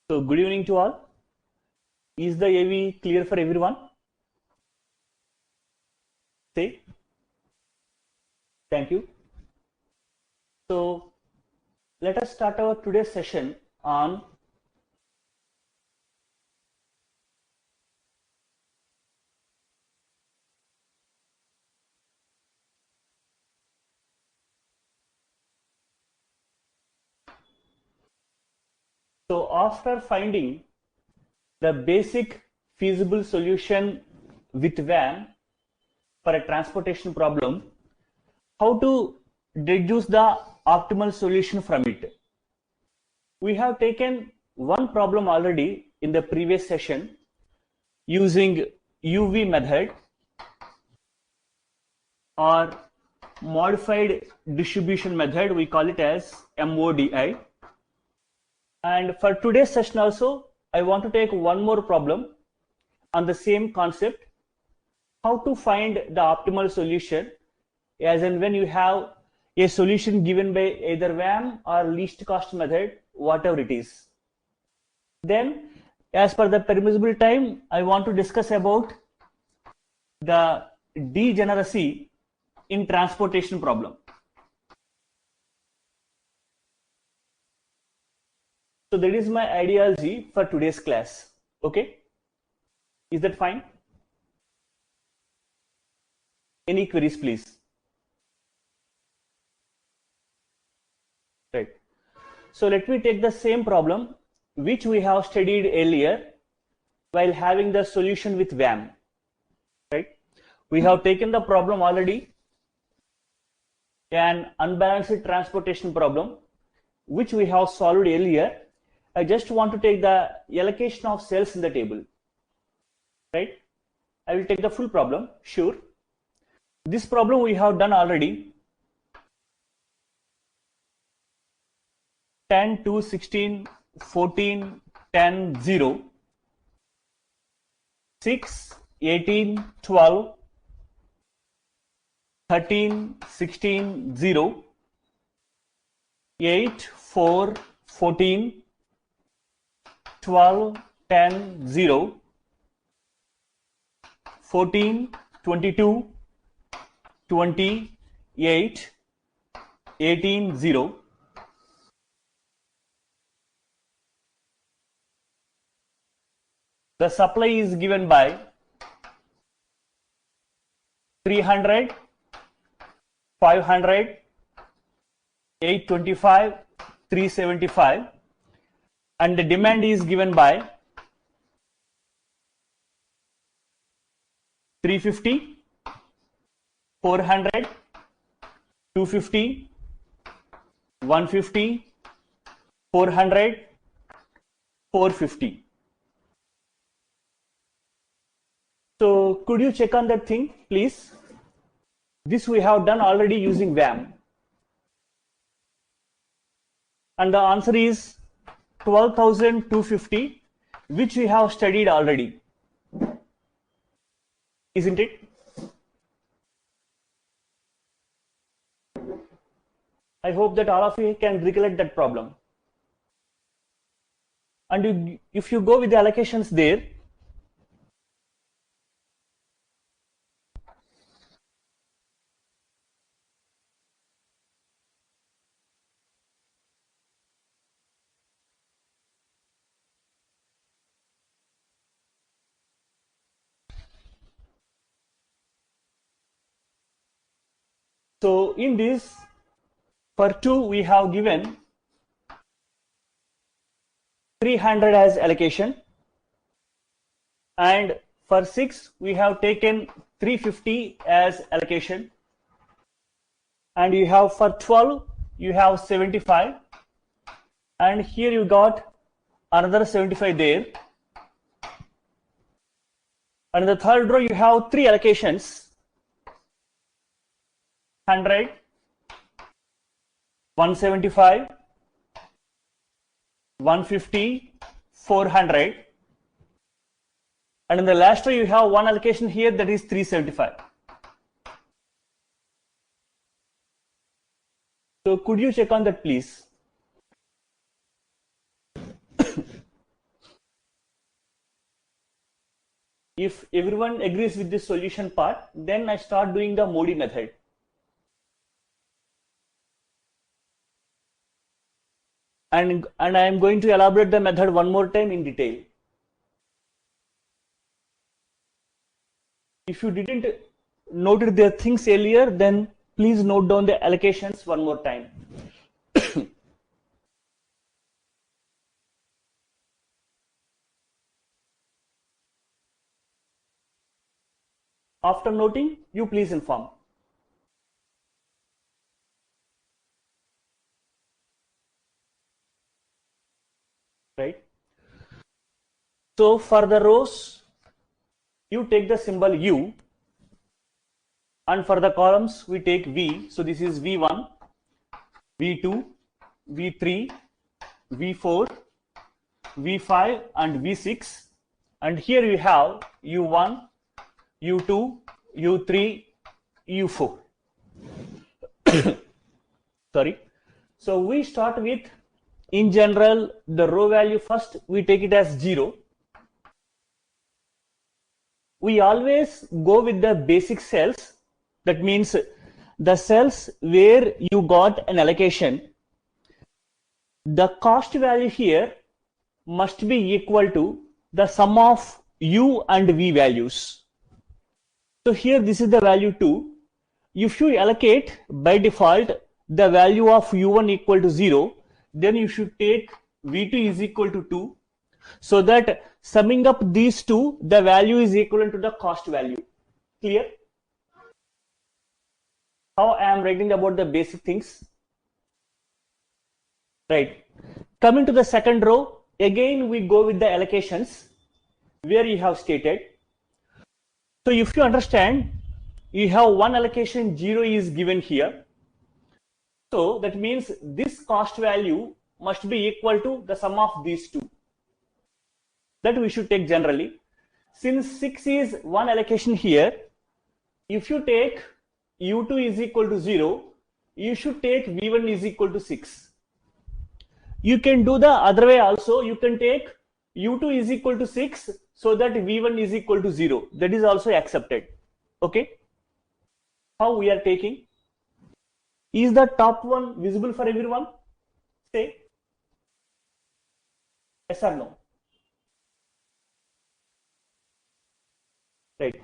So good evening to all. Is the AV clear for everyone? Say. Thank you. So let us start our today's session on so after finding the basic feasible solution with van for a transportation problem, how to deduce the optimal solution from it. We have taken one problem already in the previous session using UV method or modified distribution method. We call it as MODI. And for today's session also, I want to take one more problem on the same concept, how to find the optimal solution, as in when you have a solution given by either VAM or least cost method, whatever it is. Then as per the permissible time, I want to discuss about the degeneracy in transportation problem. So that is my ideology for today's class. Okay, is that fine? Any queries, please? Right. So let me take the same problem which we have studied earlier while having the solution with VAM. Right. We have taken the problem already, an unbalanced transportation problem which we have solved earlier. I just want to take the allocation of cells in the table. Right. I will take the full problem, sure. This problem we have done already. 10, 2, 16, 14, 10, 0, 6, 18, 12, 13, 16, 0, 8, 4, 14, 12, 10, 0, 14, 22, 28, 18, 0. The supply is given by 300, 500, 825, 375, and the demand is given by 350, 400, 250, 150, 400, 450. So could you check on that thing, please? This we have done already using VAM. And the answer is 12,250, which we have studied already. Isn't it? I hope that all of you can recollect that problem. And if you go with the allocations there, so in this, for 2 we have given 300 as allocation, and for 6 we have taken 350 as allocation, and you have for 12 you have 75, and here you got another 75 there, and in the third row you have 3 allocations, 100, 175, 150, 400, and in the last row you have one allocation here, that is 375. So could you check on that, please? If everyone agrees with this solution part, then I start doing the MODI method. And I am going to elaborate the method one more time in detail. If you didn't noted the things earlier, then please note down the allocations one more time. After noting, you please inform. Right? So for the rows, you take the symbol U, and for the columns, we take V. So this is V1, V2, V3, V4, V5, and V6. And here you have U1, U2, U3, U4. Sorry. So we start with, in general, the row value first, we take it as 0. We always go with the basic cells. That means the cells where you got an allocation, the cost value here must be equal to the sum of U and V values. So here this is the value 2. If you allocate by default the value of U1 equal to 0, then you should take V2 is equal to 2, so that summing up these two, the value is equivalent to the cost value. Clear? How I am writing about the basic things. Right. Coming to the second row, again we go with the allocations where you have stated. So if you understand, you have one allocation 0 is given here. So that means this cost value must be equal to the sum of these two. That we should take generally. Since 6 is one allocation here, if you take U2 is equal to 0, you should take V1 is equal to 6. You can do the other way also. You can take U2 is equal to 6 so that V1 is equal to 0. That is also accepted. Okay. How we are taking? Is the top one visible for everyone? Say yes or no. Right.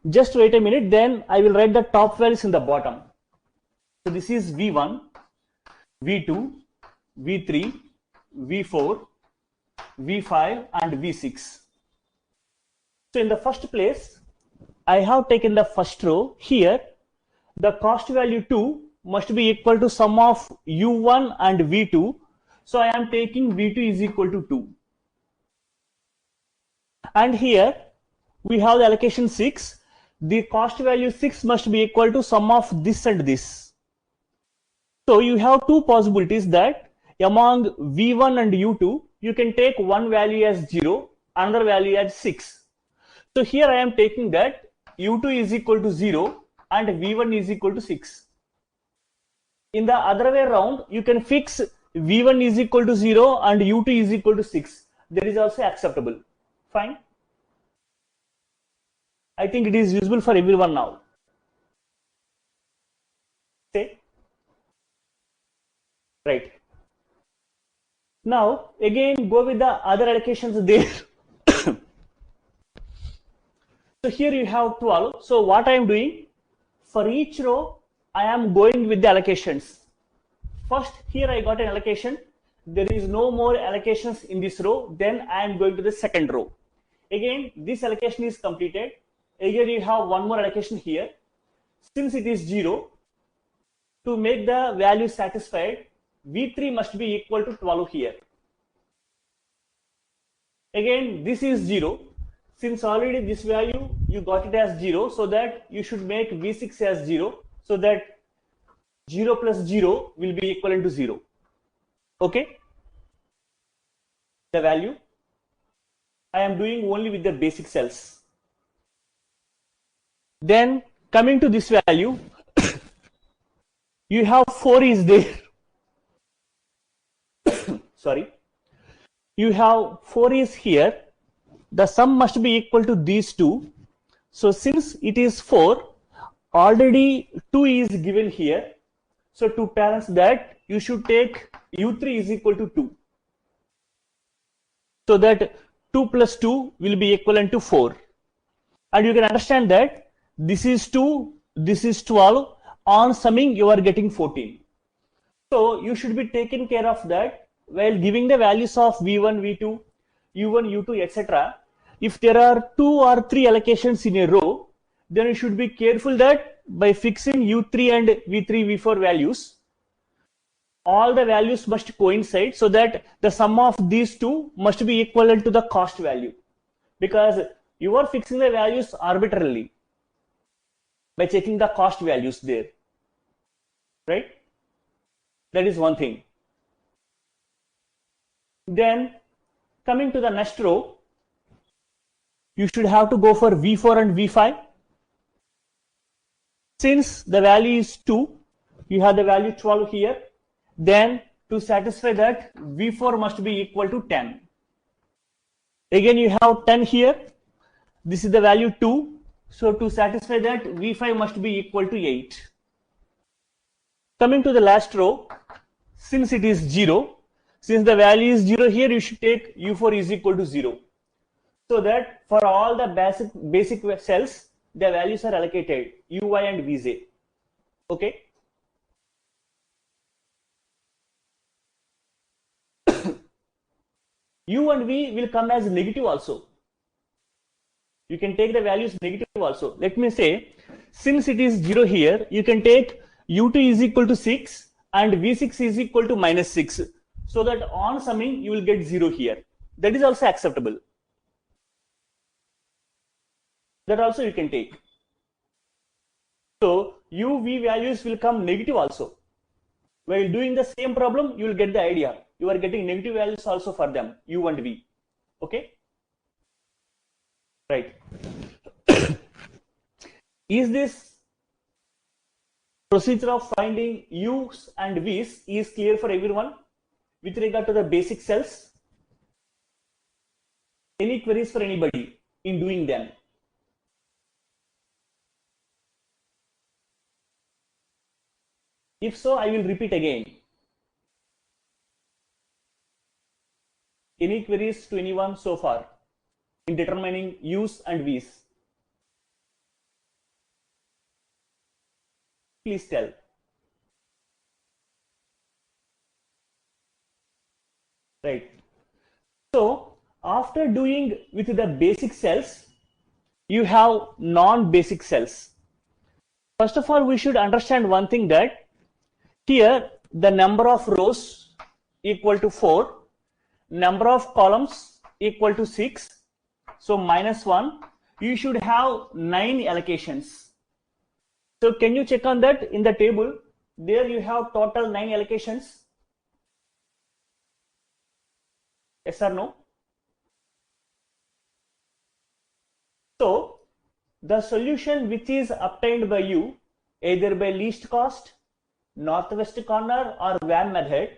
Just wait a minute, then I will write the top values in the bottom. So this is V1, V2, V3, V4, V5, and V6. So in the first place, I have taken the first row. Here, the cost value 2 must be equal to sum of U1 and V2. So I am taking V2 is equal to 2. And here, we have the allocation 6. The cost value 6 must be equal to sum of this and this. So you have two possibilities that among V1 and U2, you can take one value as 0, another value as 6. So here I am taking that U2 is equal to 0 and V1 is equal to 6. In the other way around, you can fix V1 is equal to 0 and U2 is equal to 6. That is also acceptable. Fine. I think it is useful for everyone now. Say. Right. Now, again, go with the other allocations there. So here you have 12. So what I am doing, for each row, I am going with the allocations. First, here I got an allocation. There is no more allocations in this row. Then I am going to the second row. Again, this allocation is completed. Again, you have one more allocation here. Since it is 0, to make the value satisfied, V3 must be equal to 12 here. Again, this is 0. Since already this value, you got it as 0, so that you should make V6 as 0, so that 0 plus 0 will be equivalent to 0. Okay? The value I am doing only with the basic cells. Then coming to this value, you have 4 is there. Sorry. You have 4 is here. the sum must be equal to these two. So since it is 4, already 2 is given here. So to balance that, you should take u3 is equal to 2. So that 2 plus 2 will be equivalent to 4. And you can understand that this is 2, this is 12. On summing, you are getting 14. So you should be taking care of that while giving the values of v1, v2, u1, u2, etc. If there are 2 or 3 allocations in a row, then you should be careful that by fixing u3 and v3, v4 values, all the values must coincide so that the sum of these two must be equivalent to the cost value, because you are fixing the values arbitrarily by checking the cost values there, right? That is one thing. Then coming to the next row, you should have to go for v4 and v5. Since the value is 2, you have the value 12 here. Then to satisfy that, v4 must be equal to 10. Again, you have 10 here. This is the value 2. So to satisfy that, v5 must be equal to 8. Coming to the last row, since it is 0, since the value is 0 here, you should take u4 is equal to 0. So that for all the basic cells, the values are allocated, uy and vj. Okay. U and V will come as negative also. You can take the values negative also. Let me say, since it is 0 here, you can take U2 is equal to 6 and V6 is equal to minus 6. So that on summing, you will get 0 here. That is also acceptable. That also you can take. So U, V values will come negative also. While doing the same problem, you will get the idea. You are getting negative values also for them, U and V. Okay? Right. Is this procedure of finding U's and V's is clear for everyone with regard to the basic cells? Any queries for anybody in doing them? If so, I will repeat again. Any queries to anyone so far in determining U's and V's? Please tell. Right. So after doing with the basic cells, you have non-basic cells. First of all, we should understand one thing, that here the number of rows equal to 4, number of columns equal to 6, so minus 1. You should have 9 allocations. So can you check on that in the table? There you have total 9 allocations. Yes or no? So the solution which is obtained by you either by least cost, northwest corner or Van method,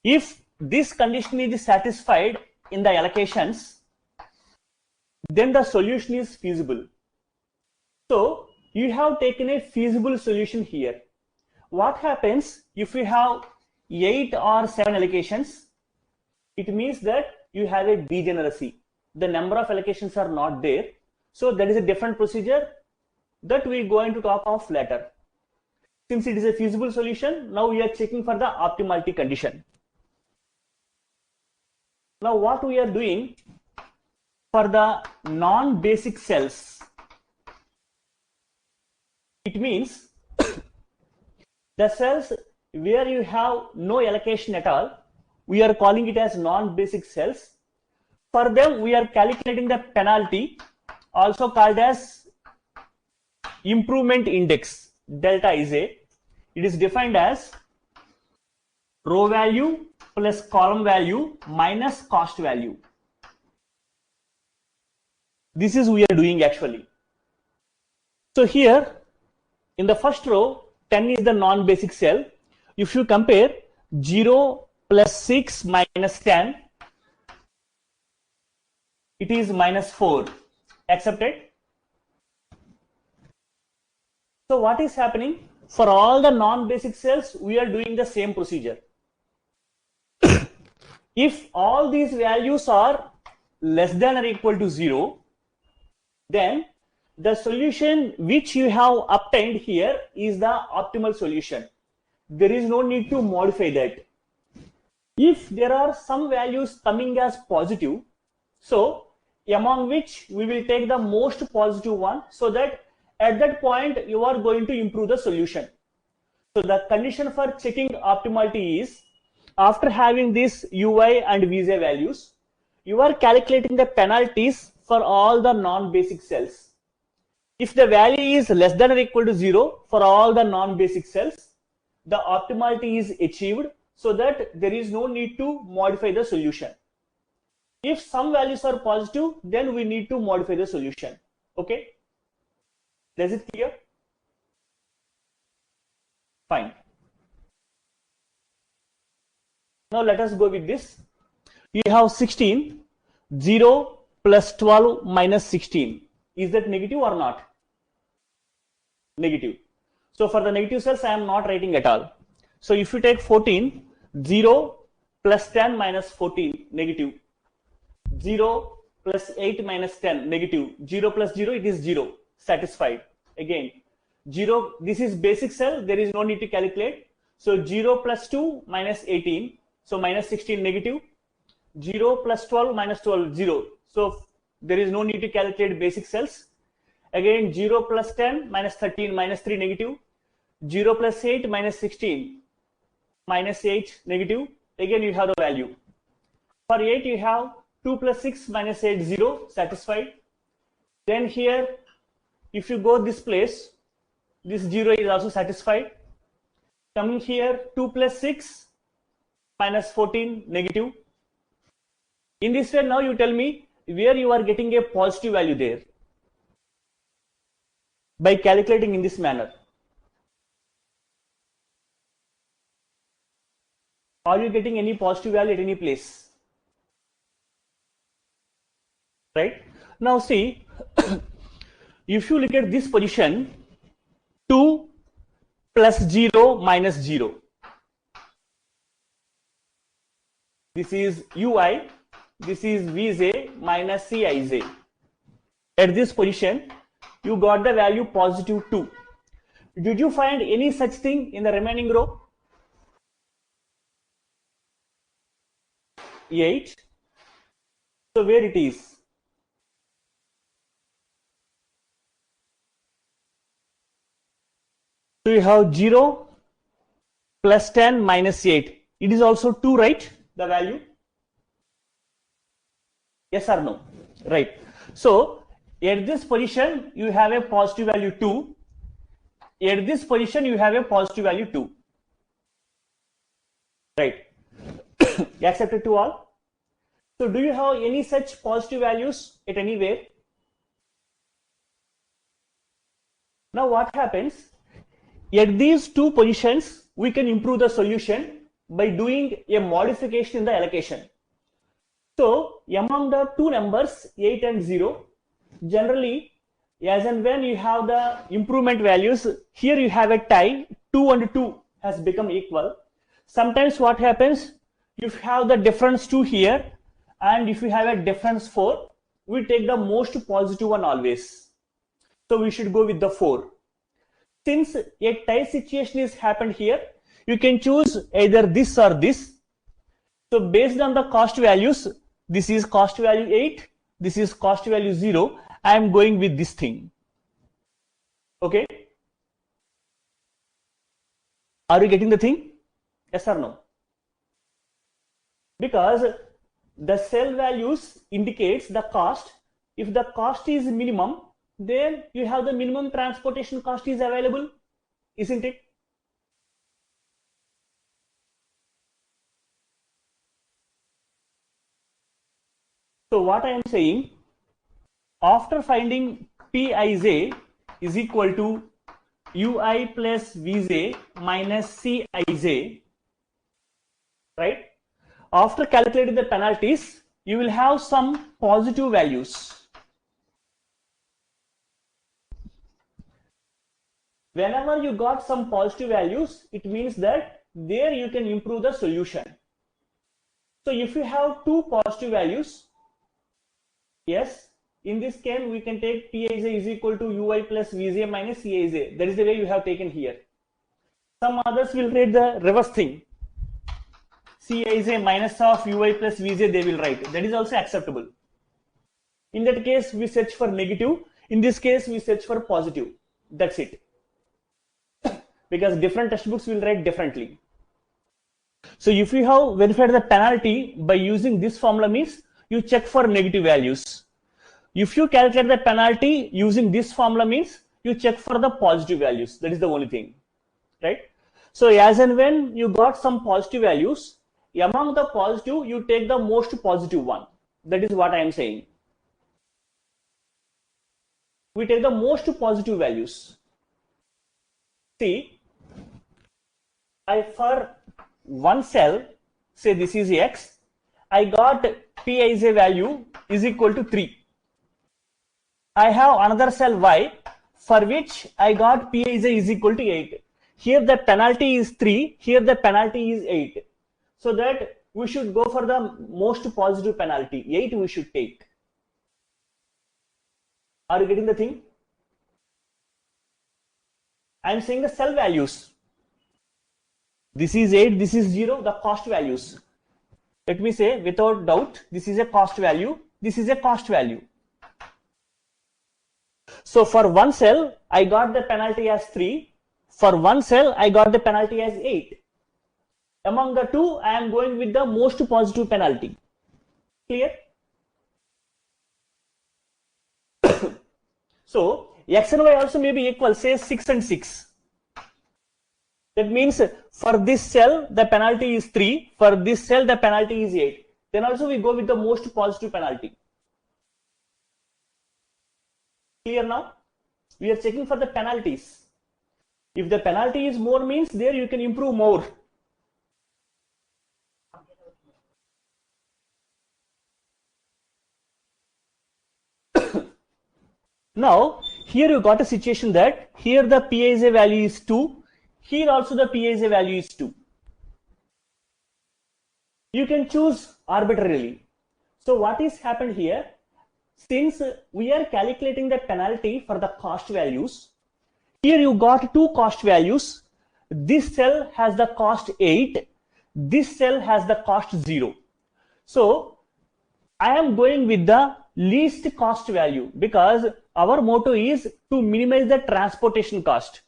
if this condition is satisfied in the allocations, then the solution is feasible. So you have taken a feasible solution here. What happens if you have 8 or 7 allocations? It means that you have a degeneracy. The number of allocations are not there. So that is a different procedure that we are going to talk of later. Since it is a feasible solution, now we are checking for the optimality condition. Now what we are doing for the non-basic cells, it means the cells where you have no allocation at all, we are calling it as non-basic cells. For them, we are calculating the penalty, also called as improvement index, delta is a. It is defined as row value plus column value minus cost value. This is we are doing actually. So here in the first row, 10 is the non-basic cell. If you compare 0 plus 6 minus 10, it is -4. Accepted? So what is happening? For all the non-basic cells, we are doing the same procedure. If all these values are less than or equal to 0, then the solution which you have obtained here is the optimal solution. There is no need to modify that. If there are some values coming as positive, so among which we will take the most positive one, so that at that point you are going to improve the solution. So the condition for checking optimality is, after having these ui and vj values, you are calculating the penalties for all the non-basic cells. If the value is less than or equal to 0 for all the non-basic cells, the optimality is achieved, so that there is no need to modify the solution. If some values are positive, then we need to modify the solution. Okay? Is it clear? Fine. Now let us go with this. You have 16, 0 plus 12 minus 16. Is that negative or not? Negative. So for the negative cells, I am not writing at all. So if you take 14, 0 plus 10 minus 14, negative. 0 plus 8 minus 10, negative. 0 plus 0, it is 0. Satisfied. Again, 0, this is basic cell, there is no need to calculate. So 0 plus 2 minus 18, so minus 16, negative. 0 plus 12 minus 12, 0. So there is no need to calculate basic cells. Again, 0 plus 10 minus 13 minus 3, negative. 0 plus 8 minus 16 minus 8, negative. Again, you have the value. For 8, you have 2 plus 6 minus 8, 0. Satisfied. Then here, if you go this place, this 0 is also satisfied. Coming here, 2 plus 6 minus 14, negative. In this way, now you tell me where you are getting a positive value there by calculating in this manner. Are you getting any positive value at any place? Right? Now see, if you look at this position, 2 plus 0 minus 0. This is ui, this is vj minus cij. At this position, you got the value positive 2. Did you find any such thing in the remaining row? 8. So where it is? So you have 0 plus 10 minus 8. It is also 2, right? The value? Yes or no? Right. So at this position, you have a positive value 2. At this position, you have a positive value 2. Right. Accepted to all? So do you have any such positive values at anywhere? Now what happens? At these two positions, we can improve the solution by doing a modification in the allocation. So among the two numbers 8 and 0, generally as and when you have the improvement values, here you have a tie, 2 and 2 has become equal. Sometimes what happens, if you have the difference 2 here and if you have a difference 4, we take the most positive one always. So we should go with the 4. Since a tie situation is happened here, you can choose either this or this. So based on the cost values, this is cost value 8, this is cost value 0. I am going with this thing. Okay? Are you getting the thing? Yes or no? Because the cell values indicates the cost. If the cost is minimum, then you have the minimum transportation cost is available, isn't it? So what I am saying, after finding Pij is equal to ui plus vj minus cij, right? After calculating the penalties, you will have some positive values. Whenever you got some positive values, it means that there you can improve the solution. So if you have two positive values, yes, in this case we can take Pij is equal to Ui plus Vj minus Cij. That is the way you have taken here. Some others will write the reverse thing. Cij minus of Ui plus Vj they will write. That is also acceptable. In that case we search for negative. In this case we search for positive. That's it. Because different textbooks will write differently. So if you have verified the penalty by using this formula means you check for negative values. If you calculate the penalty using this formula means you check for the positive values. That is the only thing, right? So as and when you got some positive values, among the positive you take the most positive one. That is what I am saying. We take the most positive values. See, for one cell, say this is X, I got Pij value is equal to 3. I have another cell Y for which I got Pij is equal to 8. Here the penalty is 3, here the penalty is 8. So that we should go for the most positive penalty, 8 we should take. Are you getting the thing? I am saying the cell values. This is 8, this is 0, the cost values. Let me say without doubt, this is a cost value, this is a cost value. So for one cell, I got the penalty as 3. For one cell, I got the penalty as 8. Among the two, I am going with the most positive penalty. Clear? So X and Y also may be equal, say 6 and 6. That means for this cell, the penalty is 3. For this cell, the penalty is 8. Then also we go with the most positive penalty. Clear now? We are checking for the penalties. If the penalty is more means there you can improve more. Now, here you got a situation that here the Pij value is 2. Here also the Pij value is 2. You can choose arbitrarily. So what is happened here? Since we are calculating the penalty for the cost values, here you got two cost values. This cell has the cost 8. This cell has the cost 0. So I am going with the least cost value because our motto is to minimize the transportation cost.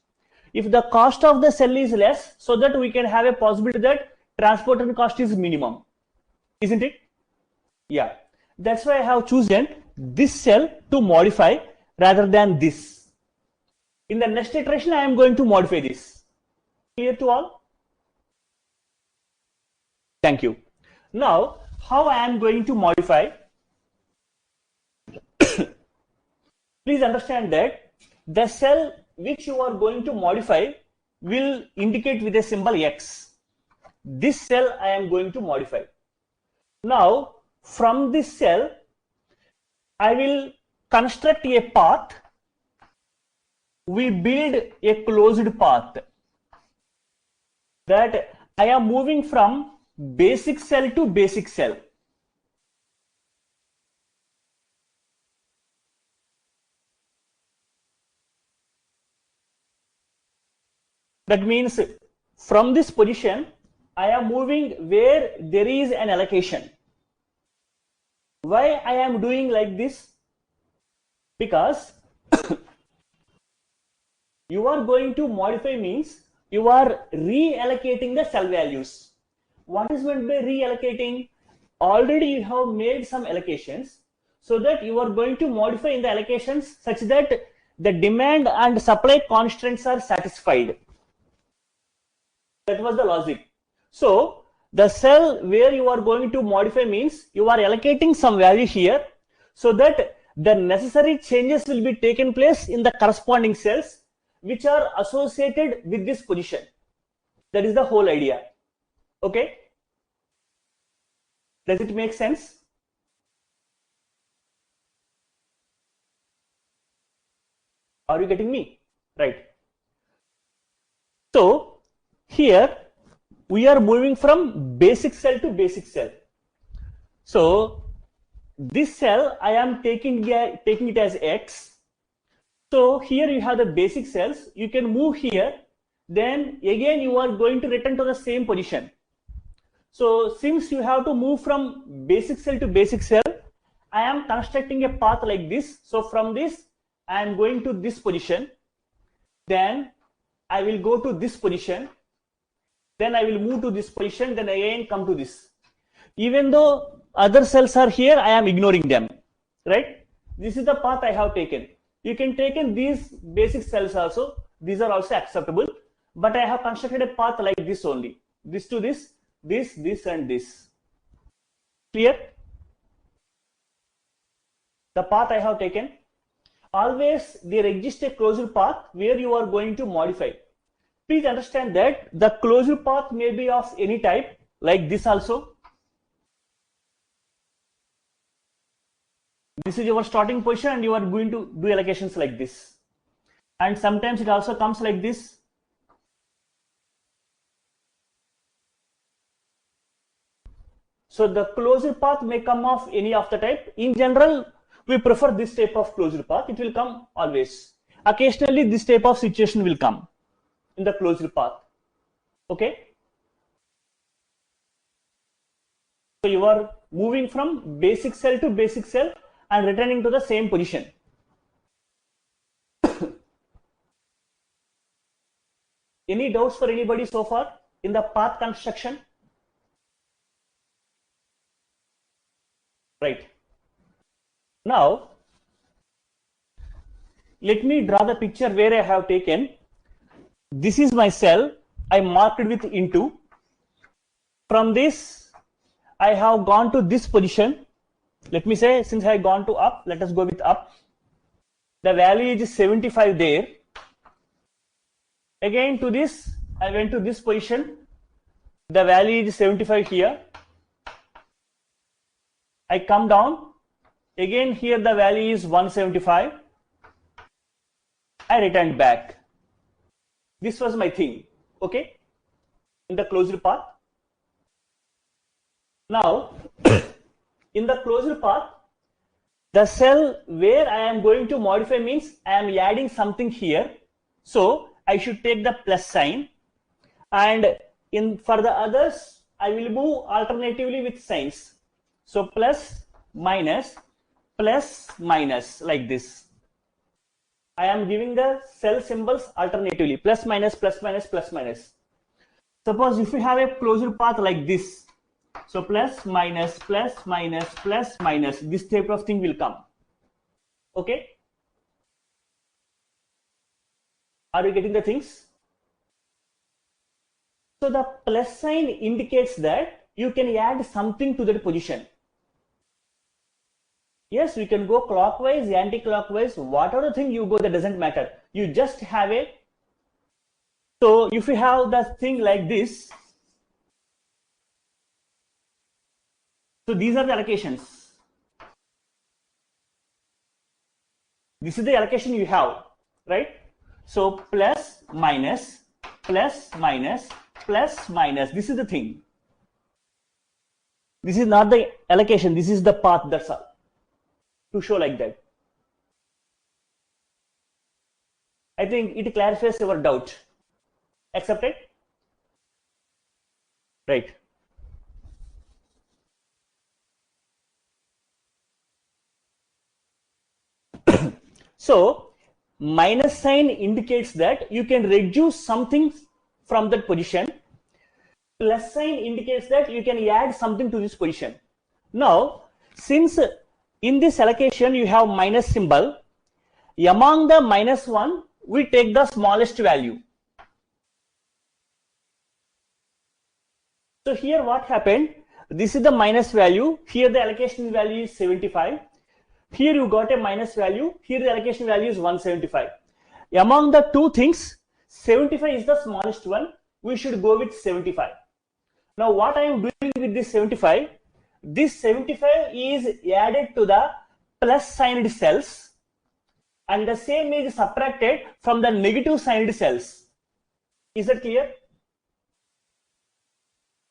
If the cost of the cell is less, so that we can have a possibility that transportation cost is minimum, isn't it? Yeah, that's why I have chosen this cell to modify rather than this. In the next iteration, I am going to modify this. Clear to all? Thank you. Now, how I am going to modify? Please understand that the cell which you are going to modify will indicate with a symbol X. This cell I am going to modify. Now, from this cell, I will construct a path. We build a closed path that I am moving from basic cell to basic cell. That means from this position, I am moving where there is an allocation. Why I am doing like this? Because you are going to modify means you are reallocating the cell values. What is meant by reallocating? Already you have made some allocations, so that you are going to modify in the allocations such that the demand and supply constraints are satisfied. That was the logic. So the cell where you are going to modify means you are allocating some value here, so that the necessary changes will be taken place in the corresponding cells which are associated with this position. That is the whole idea. Okay? Does it make sense? Are you getting me? Right. So here we are moving from basic cell to basic cell. So this cell I am taking it as X. So here you have the basic cells. You can move here. Then again you are going to return to the same position. So since you have to move from basic cell to basic cell, I am constructing a path like this. So from this, I am going to this position. Then I will go to this position. Then I will move to this position. Then again come to this. Even though other cells are here, I am ignoring them. Right? This is the path I have taken. You can take in these basic cells also. These are also acceptable. But I have constructed a path like this only. This to this, this and this. Clear? The path I have taken. Always there exists a closure path where you are going to modify. Please understand that the closure path may be of any type, like this also. This is your starting position and you are going to do allocations like this. And sometimes it also comes like this. So the closure path may come of any of the type. In general, we prefer this type of closure path. It will come always. Occasionally, this type of situation will come in the closure path. Okay. So you are moving from basic cell to basic cell and returning to the same position. Any doubts for anybody so far in the path construction? Right. Now, let me draw the picture where I have taken. This is my cell. I marked it with into. From this, I have gone to this position. Let me say, since I have gone to up, let us go with up. The value is 75 there. Again to this, I went to this position. The value is 75 here. I come down. Again here the value is 175. I returned back. This was my thing. Okay. In the closure path. Now, in the closure path, the cell where I am going to modify means I am adding something here. So I should take the plus sign, and for the others I will move alternatively with signs. So plus minus like this. I am giving the cell symbols alternatively, plus minus plus minus plus minus. Suppose if we have a closure path like this, so plus minus plus minus plus minus, this type of thing will come. Okay. Are you getting the things? So the plus sign indicates that you can add something to that position. Yes, we can go clockwise, anti-clockwise, whatever thing you go, that doesn't matter. You just have a, so if you have the thing like this, so these are the allocations. This is the allocation you have, right? So plus minus, plus minus, plus minus, this is the thing. This is not the allocation, this is the path, that's all. To show like that. I think it clarifies your doubt. Accepted? Right. So minus sign indicates that you can reduce something from that position. Plus sign indicates that you can add something to this position. Now, since in this allocation you have minus symbol, among the minus one, we take the smallest value. So here what happened? This is the minus value. Here the allocation value is 75. Here you got a minus value. Here the allocation value is 175. Among the two things, 75 is the smallest one. We should go with 75. Now what I am doing with this 75? This 75 is added to the plus signed cells. and the same is subtracted from the negative signed cells. Is that clear?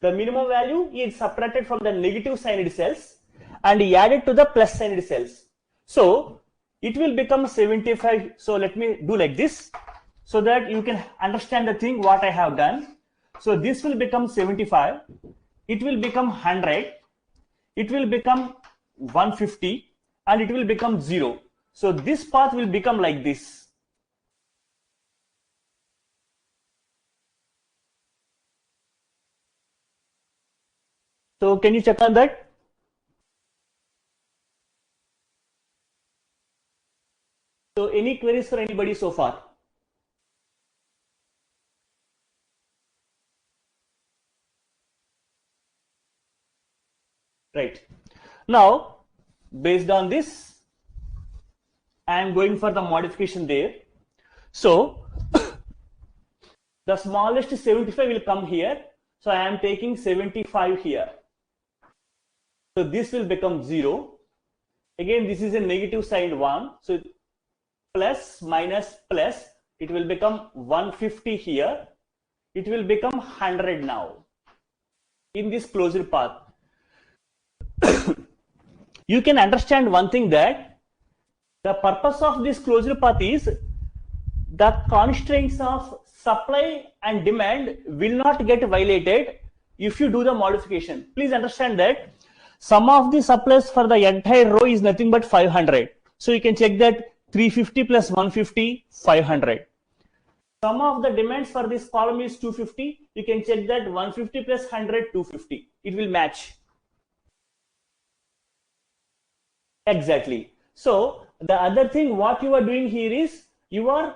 The minimum value is subtracted from the negative signed cells and added to the plus signed cells. So it will become 75. So let me do like this so that you can understand the thing what I have done. So this will become 75. It will become 100. It will become 150 and it will become 0. So this path will become like this. So can you check on that? So any queries for anybody so far? Right. Now, based on this, I am going for the modification there. So the smallest 75 will come here. So I am taking 75 here. So this will become 0. Again, this is a negative sign 1. So plus minus plus, it will become 150 here. It will become 100 now in this closed path. You can understand one thing, that the purpose of this closed path is the constraints of supply and demand will not get violated if you do the modification. Please understand that sum of the supplies for the entire row is nothing but 500. So you can check that 350 plus 150, 500. Sum of the demands for this column is 250. You can check that 150 plus 100, 250. It will match. Exactly. So the other thing what you are doing here is you are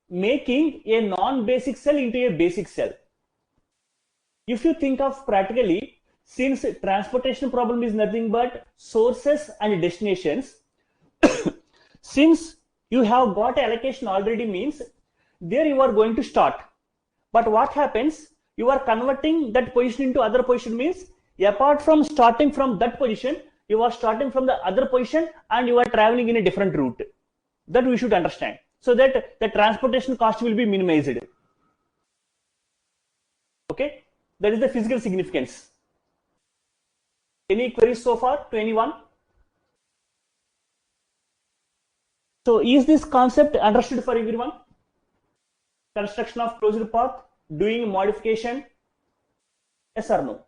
making a non-basic cell into a basic cell. If you think of practically, since transportation problem is nothing but sources and destinations, since you have got allocation already, means there you are going to start. But what happens? You are converting that position into other position, means apart from starting from that position, you are starting from the other position and you are traveling in a different route. That we should understand, so that the transportation cost will be minimized. Okay, that is the physical significance. Any queries so far to anyone? So is this concept understood for everyone? Construction of closed path, doing modification, yes or no?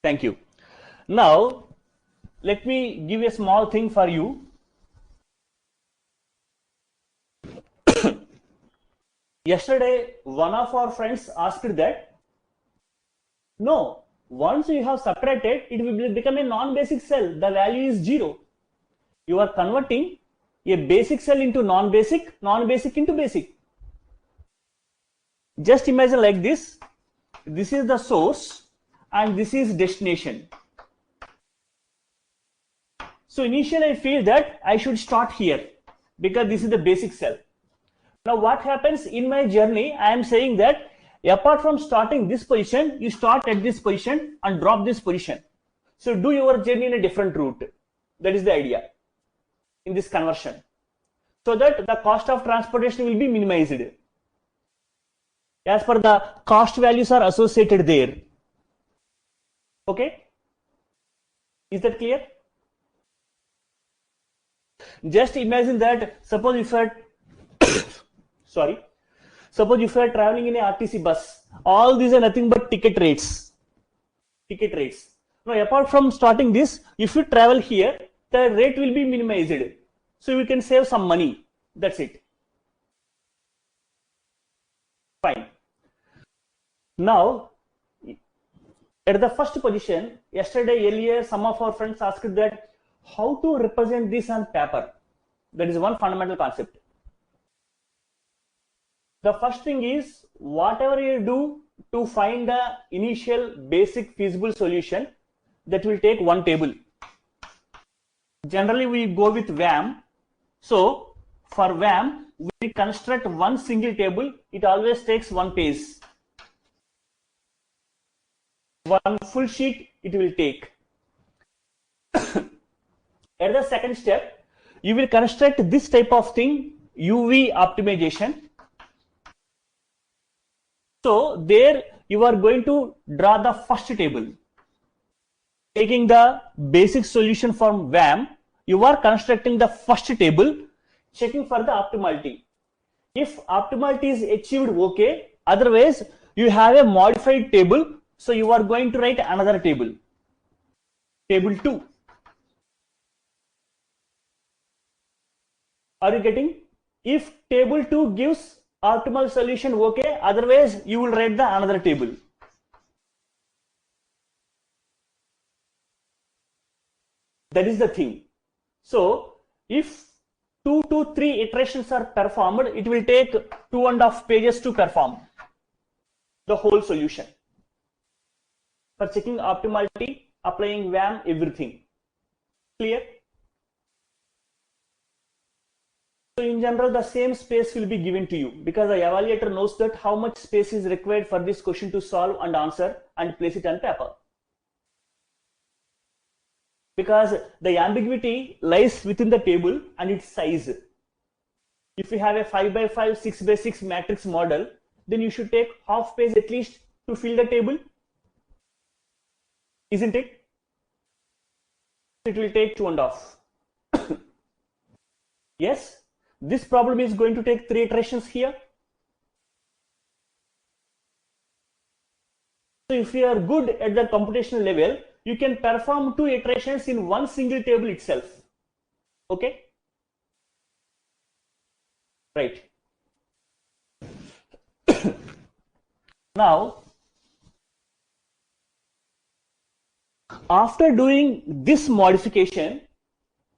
Thank you. Now let me give a small thing for you. Yesterday one of our friends asked that, no, once you have subtracted, it will become a non-basic cell. The value is 0. You are converting a basic cell into non-basic, non-basic into basic. Just imagine like this. This is the source and this is destination. So initially I feel that I should start here because this is the basic cell. Now what happens in my journey? I am saying that apart from starting this position, you start at this position and drop this position. So do your journey in a different route. That is the idea in this conversion, so that the cost of transportation will be minimized as per the cost values are associated there. Okay, is that clear? Just imagine that suppose if you are suppose if you are traveling in a RTC bus, all these are nothing but ticket rates. Now apart from starting this, if you travel here, the rate will be minimized, so you can save some money. That's it. Fine. Now at the first position, yesterday earlier some of our friends asked that how to represent this on paper. That is one fundamental concept. The first thing is, whatever you do to find the initial basic feasible solution, that will take one table. Generally we go with VAM. So for VAM, we construct one single table. It always takes one page. One full sheet it will take. At the second step, you will construct this type of thing, UV optimization. So there you are going to draw the first table. Taking the basic solution from VAM, you are constructing the first table, checking for the optimality. If optimality is achieved, okay. Otherwise, you have a modified table. So you are going to write another table, table 2. Are you getting? If table 2 gives optimal solution, okay. Otherwise, you will write the another table. That is the thing. So if 2 to 3 iterations are performed, it will take 2.5 pages to perform the whole solution. For checking optimality, applying VAM, everything. Clear? So in general, the same space will be given to you because the evaluator knows that how much space is required for this question to solve and answer and place it on paper. Because the ambiguity lies within the table and its size. If you have a 5x5, 6x6 matrix model, then you should take half page at least to fill the table. Isn't it? It will take 2.5. Yes, this problem is going to take 3 iterations here. So if you are good at the computational level, you can perform 2 iterations in one single table itself. Okay? Right. Now, after doing this modification,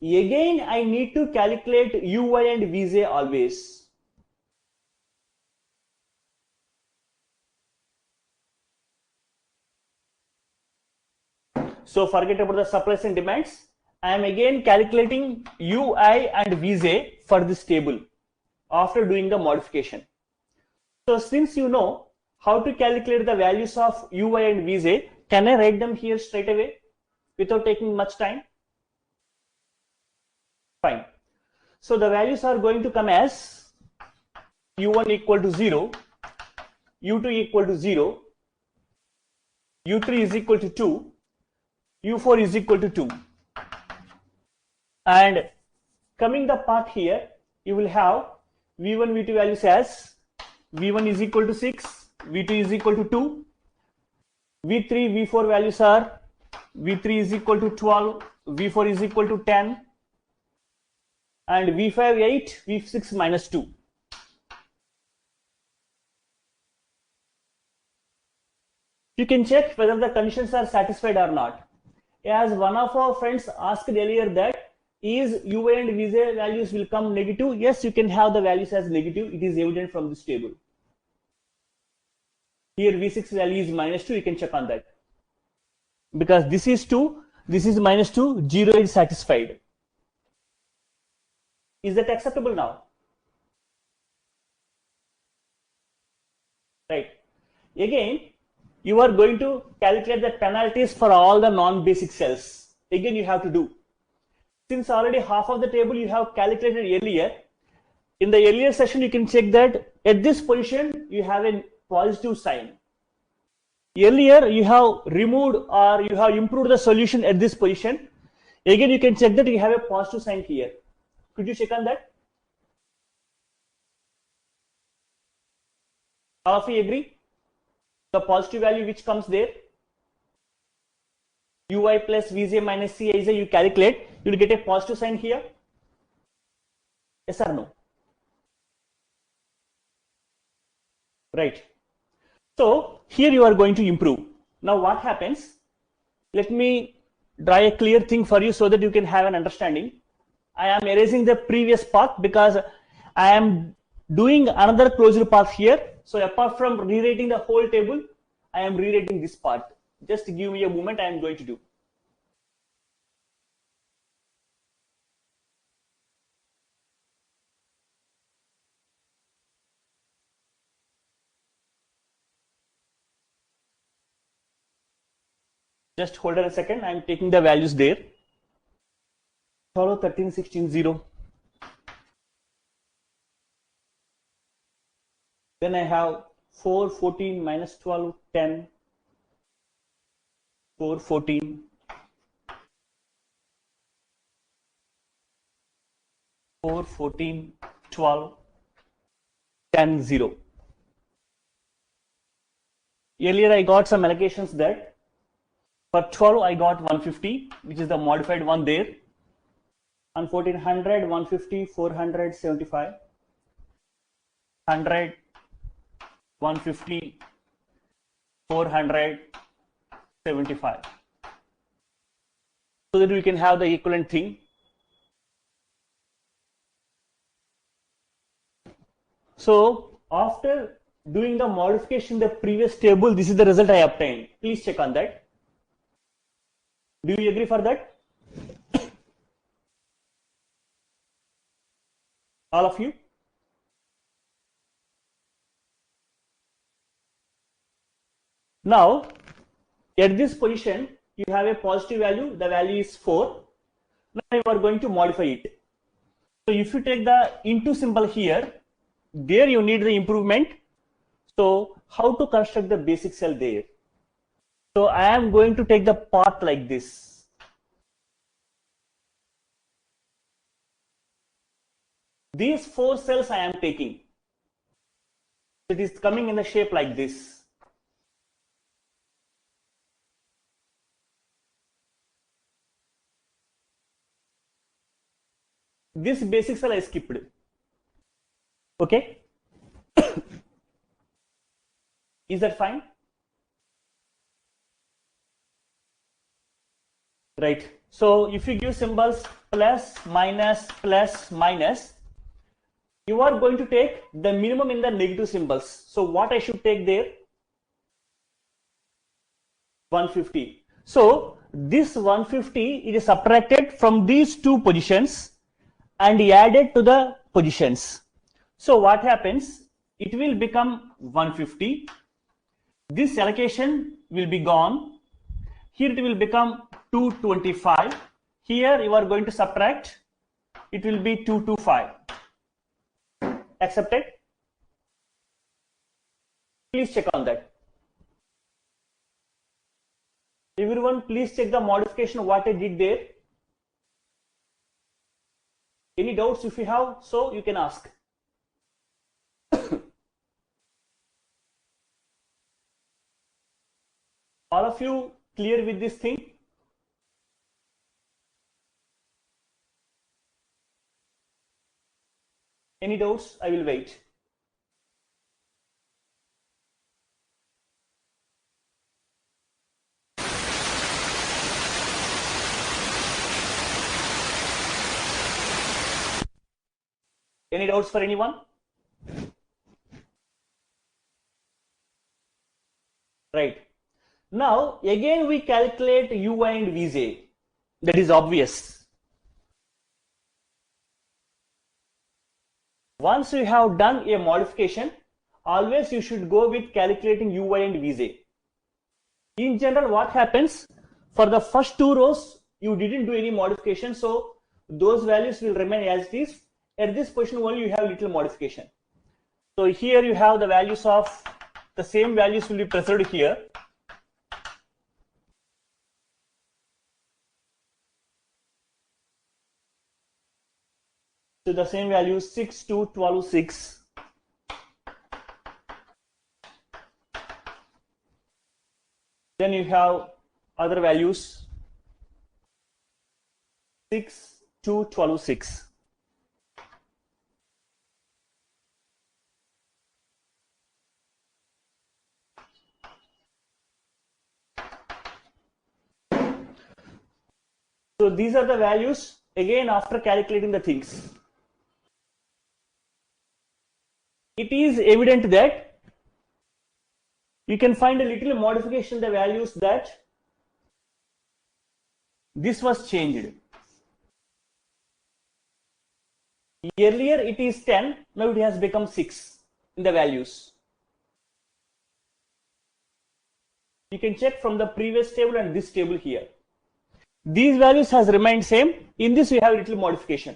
again I need to calculate Uy and Vj always. So forget about the supplies and demands. I am again calculating Ui and Vj for this table after doing the modification. So since you know how to calculate the values of Ui and Vj, can I write them here straight away without taking much time? Fine. So the values are going to come as U1 equal to 0, U2 equal to 0, U3 is equal to 2, U4 is equal to 2. And coming the part here, you will have V1, V2 values as V1 is equal to 6, V2 is equal to 2, V3, V4 values are V3 is equal to 12, V4 is equal to 10, and V5 8, V6 minus 2. You can check whether the conditions are satisfied or not. As one of our friends asked earlier that is Ui and Vj values will come negative. Yes, you can have the values as negative. It is evident from this table. Here V6 value is minus 2. You can check on that. Because this is 2, this is minus 2, 0 is satisfied. Is that acceptable now? Right. Again, you are going to calculate the penalties for all the non-basic cells. Again, you have to do. Since already half of the table you have calculated earlier, in the earlier session you can check that at this position you have a positive sign. Earlier you have removed or you have improved the solution at this position. Again, you can check that you have a positive sign here. Could you check on that? All of you agree? The positive value which comes there, Ui plus Vj minus Cij, you calculate, you will get a positive sign here. Yes or no? Right. So here you are going to improve. Now what happens? Let me draw a clear thing for you so that you can have an understanding. I am erasing the previous path because I am doing another closure path here. So apart from rewriting the whole table, I am rewriting this part. Just give me a moment, I am going to do. Just hold on a second, I am taking the values there. 12, 13, 16, 0. Then I have 4, 14, minus 12, 10, 4, 14, 4, 14, 12, 10, 0. Earlier I got some allocations that for 12 I got 150, which is the modified one there. On 1400, 150, 400, 75, 100, 150, 400, 75. So that we can have the equivalent thing. So after doing the modification in the previous table, this is the result I obtained. Please check on that. Do you agree for that? All of you? Now, at this position, you have a positive value, the value is 4. Now you are going to modify it. So if you take the into symbol here, there you need the improvement. So how to construct the basic cell there? So I am going to take the path like this. These 4 cells I am taking. It is coming in the shape like this. This basic cell I skipped. Okay? Is that fine? Right. So if you give symbols plus, minus, you are going to take the minimum in the negative symbols. So what I should take there? 150. So this 150 it is subtracted from these two positions and added to the positions. So what happens? It will become 150. This allocation will be gone. Here it will become 225. Here you are going to subtract. It will be 225. Accepted? Please check on that. Everyone, please check the modification what I did there. Any doubts if you have, so you can ask. All of you clear with this thing? Any doubts? I will wait. Any doubts for anyone? Right. Now, again we calculate Ui and Vj. That is obvious. Once you have done a modification, always you should go with calculating Ui and Vj. In general, what happens? For the first 2 rows, you didn't do any modification, so those values will remain as it is. At this position only you have little modification. So here you have the values of the same values will be preserved here. So the same values 6, 2, 12, 6. Then you have other values 6, 2, 12, 6. So these are the values again after calculating the things. It is evident that you can find a little modification in the values that this was changed. Earlier it is 10, now it has become 6 in the values. You can check from the previous table and this table here. These values has remained same. In this we have little modification.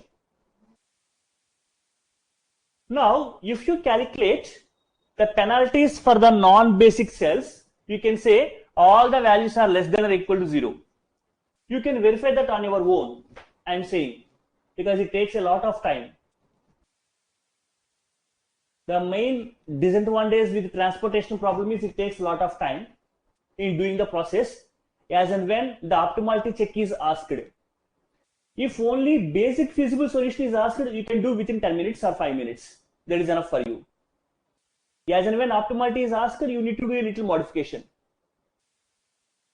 Now, if you calculate the penalties for the non-basic cells, you can say all the values are less than or equal to 0. You can verify that on your own, I am saying, because it takes a lot of time. The main disadvantage with transportation problem is it takes a lot of time in doing the process as and when the optimality check is asked. If only basic feasible solution is asked, you can do within 10 minutes or 5 minutes. That is enough for you. As and when optimality is asked, you need to do a little modification.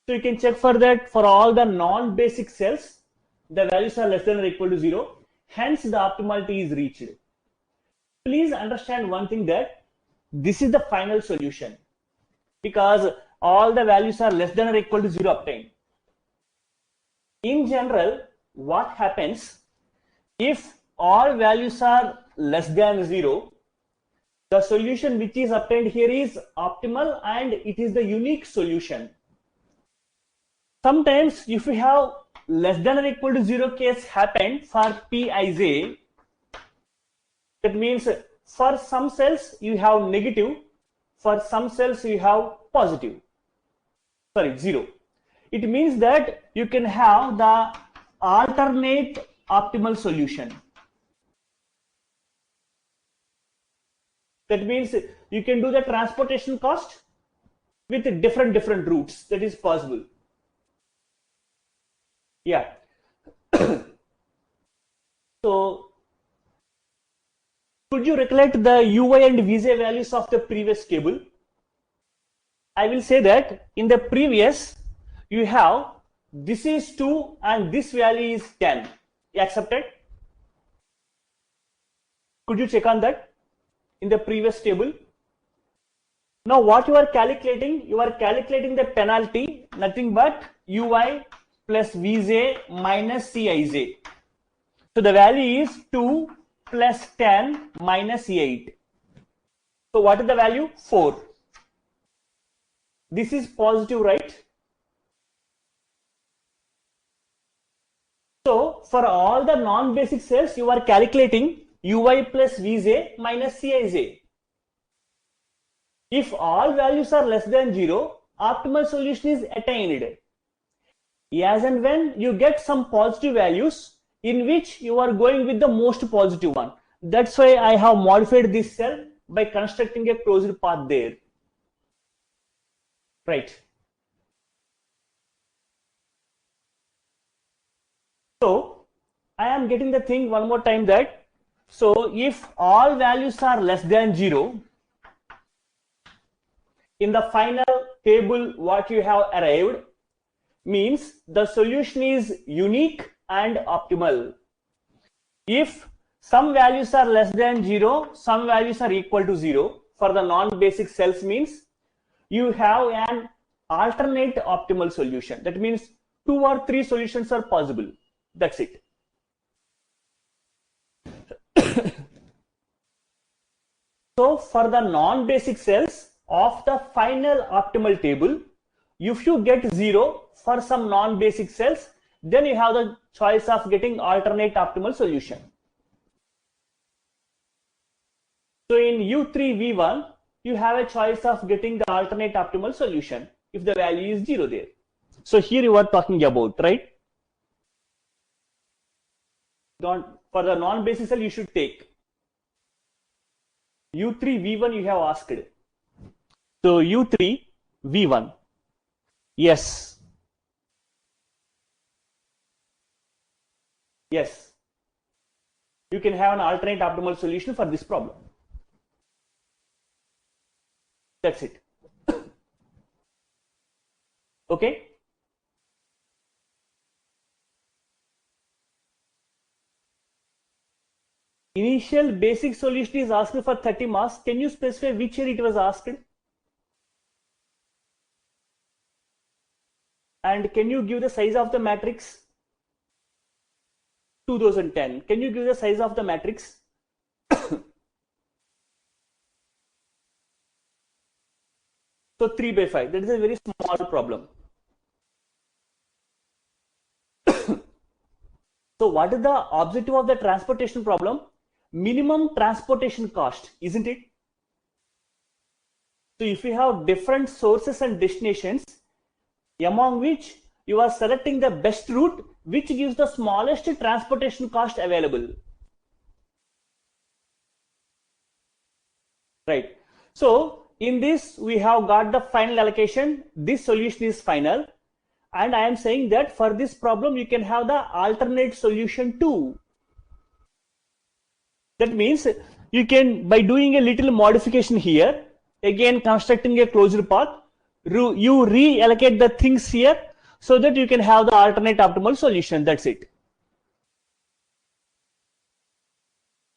So you can check for that for all the non-basic cells, the values are less than or equal to 0. Hence, the optimality is reached. Please understand one thing, that this is the final solution because all the values are less than or equal to 0 obtained. In general, what happens if all values are less than 0? The solution which is obtained here is optimal and it is the unique solution. Sometimes if you have less than or equal to 0 case happened for Pij, that means for some cells you have negative, for some cells you have positive. Sorry, 0. It means that you can have the alternate optimal solution. That means you can do the transportation cost with different routes. That is possible. Yeah. So, could you recollect the Uy and Vj values of the previous table? I will say that in the previous, you have this is 2 and this value is 10. Accepted? Could you check on that in the previous table? Now what you are calculating the penalty, nothing but Uy plus Vj minus Cij. So the value is 2 plus 10 minus 8. So what is the value? 4. This is positive, right? So for all the non-basic cells, you are calculating Uy plus Vj minus Cij. If all values are less than 0, optimal solution is attained. As and when you get some positive values in which you are going with the most positive one. That's why I have modified this cell by constructing a closed path there. Right. So I am getting the thing one more time, that so if all values are less than 0, in the final table what you have arrived means the solution is unique and optimal. If some values are less than 0, some values are equal to 0 for the non-basic cells, means you have an alternate optimal solution. That means 2 or 3 solutions are possible. That's it. So for the non-basic cells of the final optimal table, if you get 0 for some non-basic cells, then you have the choice of getting alternate optimal solution. So in U3V1, you have a choice of getting the alternate optimal solution if the value is 0 there. So here you are talking about, right? For the non-basic cell, you should take U3V1 you have asked. So U3V1. Yes. Yes. You can have an alternate optimal solution for this problem. That's it. Okay. Initial basic solution is asked for 30 marks. Can you specify which year it was asked? And can you give the size of the matrix? 2010. Can you give the size of the matrix? So 3 by 5. That is a very small problem. So what is the objective of the transportation problem? Minimum transportation cost, isn't it? So if you have different sources and destinations, among which you are selecting the best route which gives the smallest transportation cost available. Right. So in this we have got the final allocation. This solution is final. And I am saying that for this problem you can have the alternate solution too. That means you can, by doing a little modification here, again constructing a closed path, you reallocate the things here so that you can have the alternate optimal solution. That's it.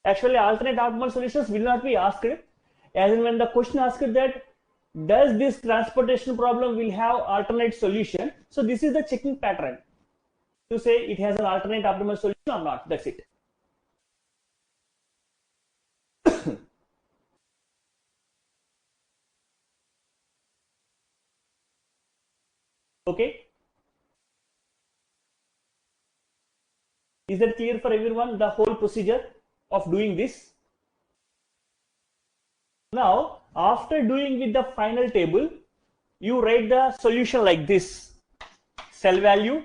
Actually, alternate optimal solutions will not be asked, as in when the question asked that does this transportation problem will have alternate solution. So this is the checking pattern to say it has an alternate optimal solution or not. That's it. Okay. Is that clear for everyone, the whole procedure of doing this? Now, after doing with the final table, you write the solution like this: cell value,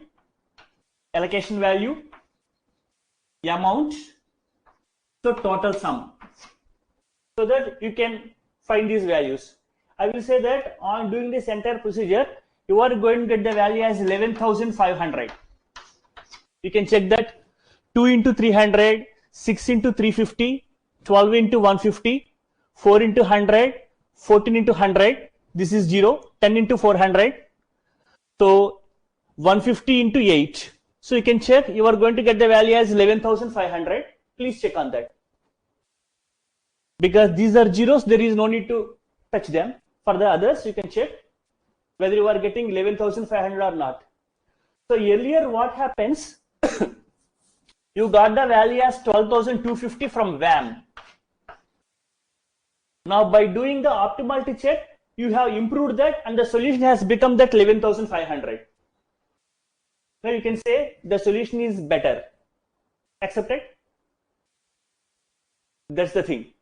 allocation value, amount, so total sum, so that you can find these values. I will say that on doing this entire procedure, you are going to get the value as 11,500. You can check that 2 into 300, 6 into 350, 12 into 150, 4 into 100, 14 into 100, this is 0, 10 into 400, so 150 into 8. So you can check, you are going to get the value as 11,500. Please check on that. Because these are zeros, there is no need to touch them. For the others, you can check whether you are getting 11,500 or not. So earlier what happens, you got the value as 12,250 from WAM. Now by doing the optimality check, you have improved that and the solution has become that 11,500. Now you can say the solution is better. Accepted? That's the thing.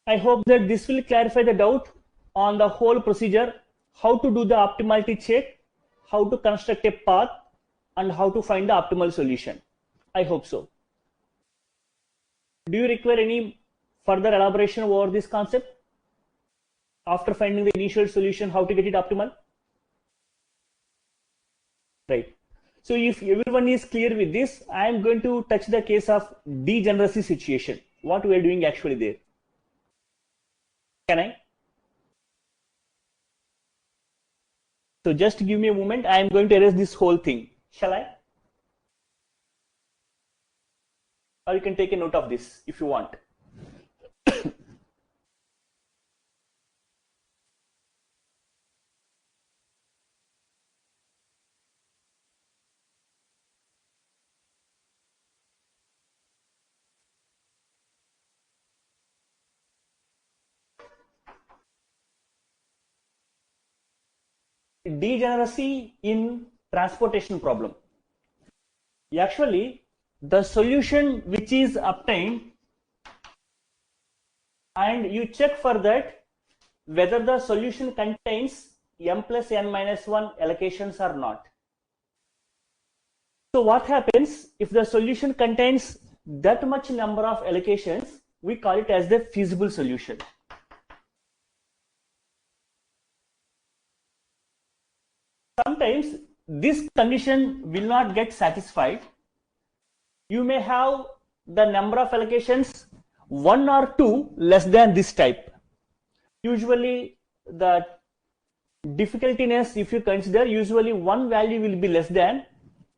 I hope that this will clarify the doubt on the whole procedure, how to do the optimality check, how to construct a path, and how to find the optimal solution. I hope so. Do you require any further elaboration over this concept? After finding the initial solution, how to get it optimal? Right. So if everyone is clear with this, I am going to touch the case of degeneracy situation. What we are doing actually there. Can I? So just give me a moment. I am going to erase this whole thing. Shall I? Or you can take a note of this if you want. Degeneracy in transportation problem. Actually, the solution which is obtained, and you check for that whether the solution contains m plus n minus 1 allocations or not. So what happens if the solution contains that much number of allocations? We call it as the feasible solution. Sometimes this condition will not get satisfied. You may have the number of allocations 1 or 2 less than this type. Usually the difficultiness, if you consider, usually one value will be less than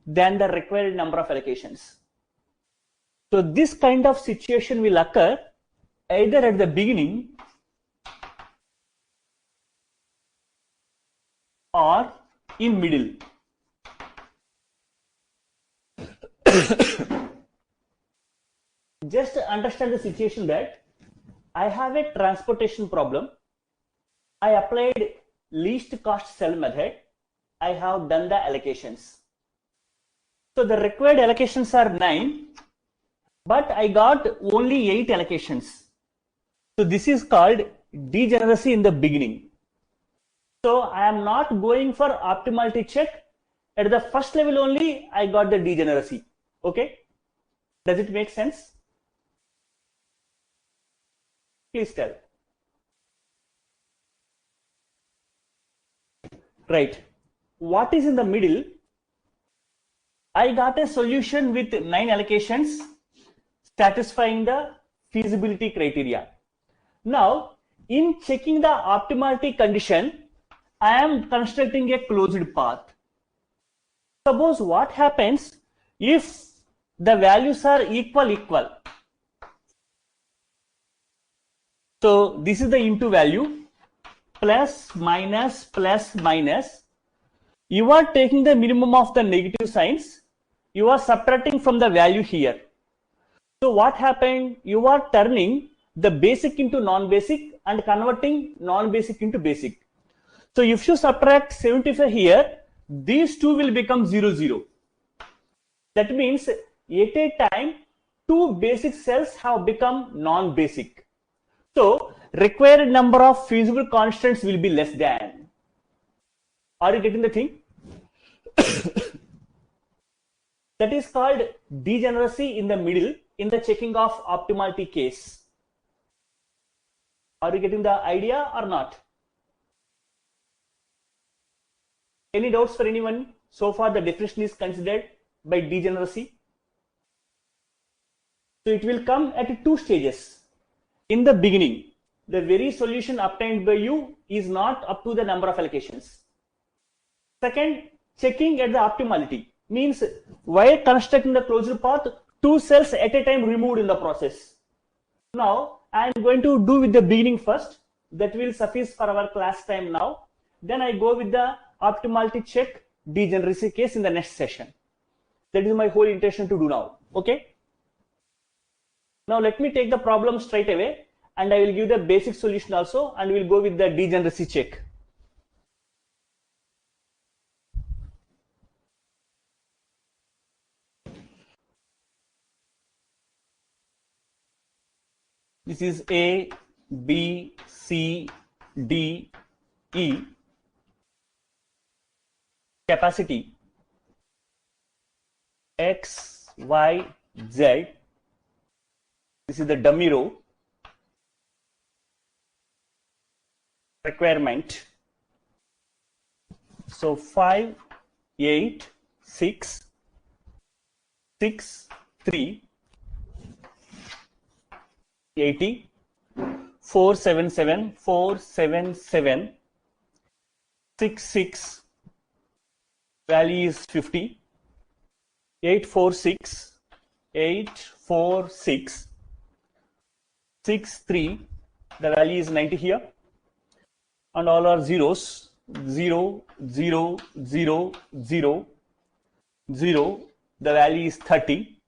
the required number of allocations. So this kind of situation will occur either at the beginning or in middle. Just understand the situation that I have a transportation problem. I applied least cost cell method. I have done the allocations. So the required allocations are 9, but I got only 8 allocations. So this is called degeneracy in the beginning. So I am not going for optimality check. At the first level only, I got the degeneracy. Okay? Does it make sense? Please tell. Right. What is in the middle? I got a solution with 9 allocations satisfying the feasibility criteria. Now, in checking the optimality condition, I am constructing a closed path. Suppose what happens if the values are equal. So this is the into value, plus minus plus minus. You are taking the minimum of the negative signs. You are subtracting from the value here. So what happened? You are turning the basic into non-basic and converting non-basic into basic. So if you subtract 75 here, these two will become 0, 0. That means at a time, two basic cells have become non-basic. So required number of feasible constants will be less than. Are you getting the thing? That is called degeneracy in the middle in the checking of optimality case. Are you getting the idea or not? Any doubts for anyone? So far the definition is considered by degeneracy. So it will come at 2 stages. In the beginning, the very solution obtained by you is not up to the number of allocations. Second, checking at the optimality means while constructing the closed path, 2 cells at a time removed in the process. Now I am going to do with the beginning first. That will suffice for our class time now. Then I go with the optimality check degeneracy case in the next session. That is my whole intention to do now. Okay. Now let me take the problem straight away and I will give the basic solution also and we'll go with the degeneracy check. This is A, B, C, D, E. Capacity X, Y, Z. This is the dummy row. Requirement. So 5, 8, 6, 6, 3, 80, 477, 477, 66, value is 50, 846, 846, 63, the value is 90 here, and all are zeros, 0, 0, 0, 0, 0, the value is 30,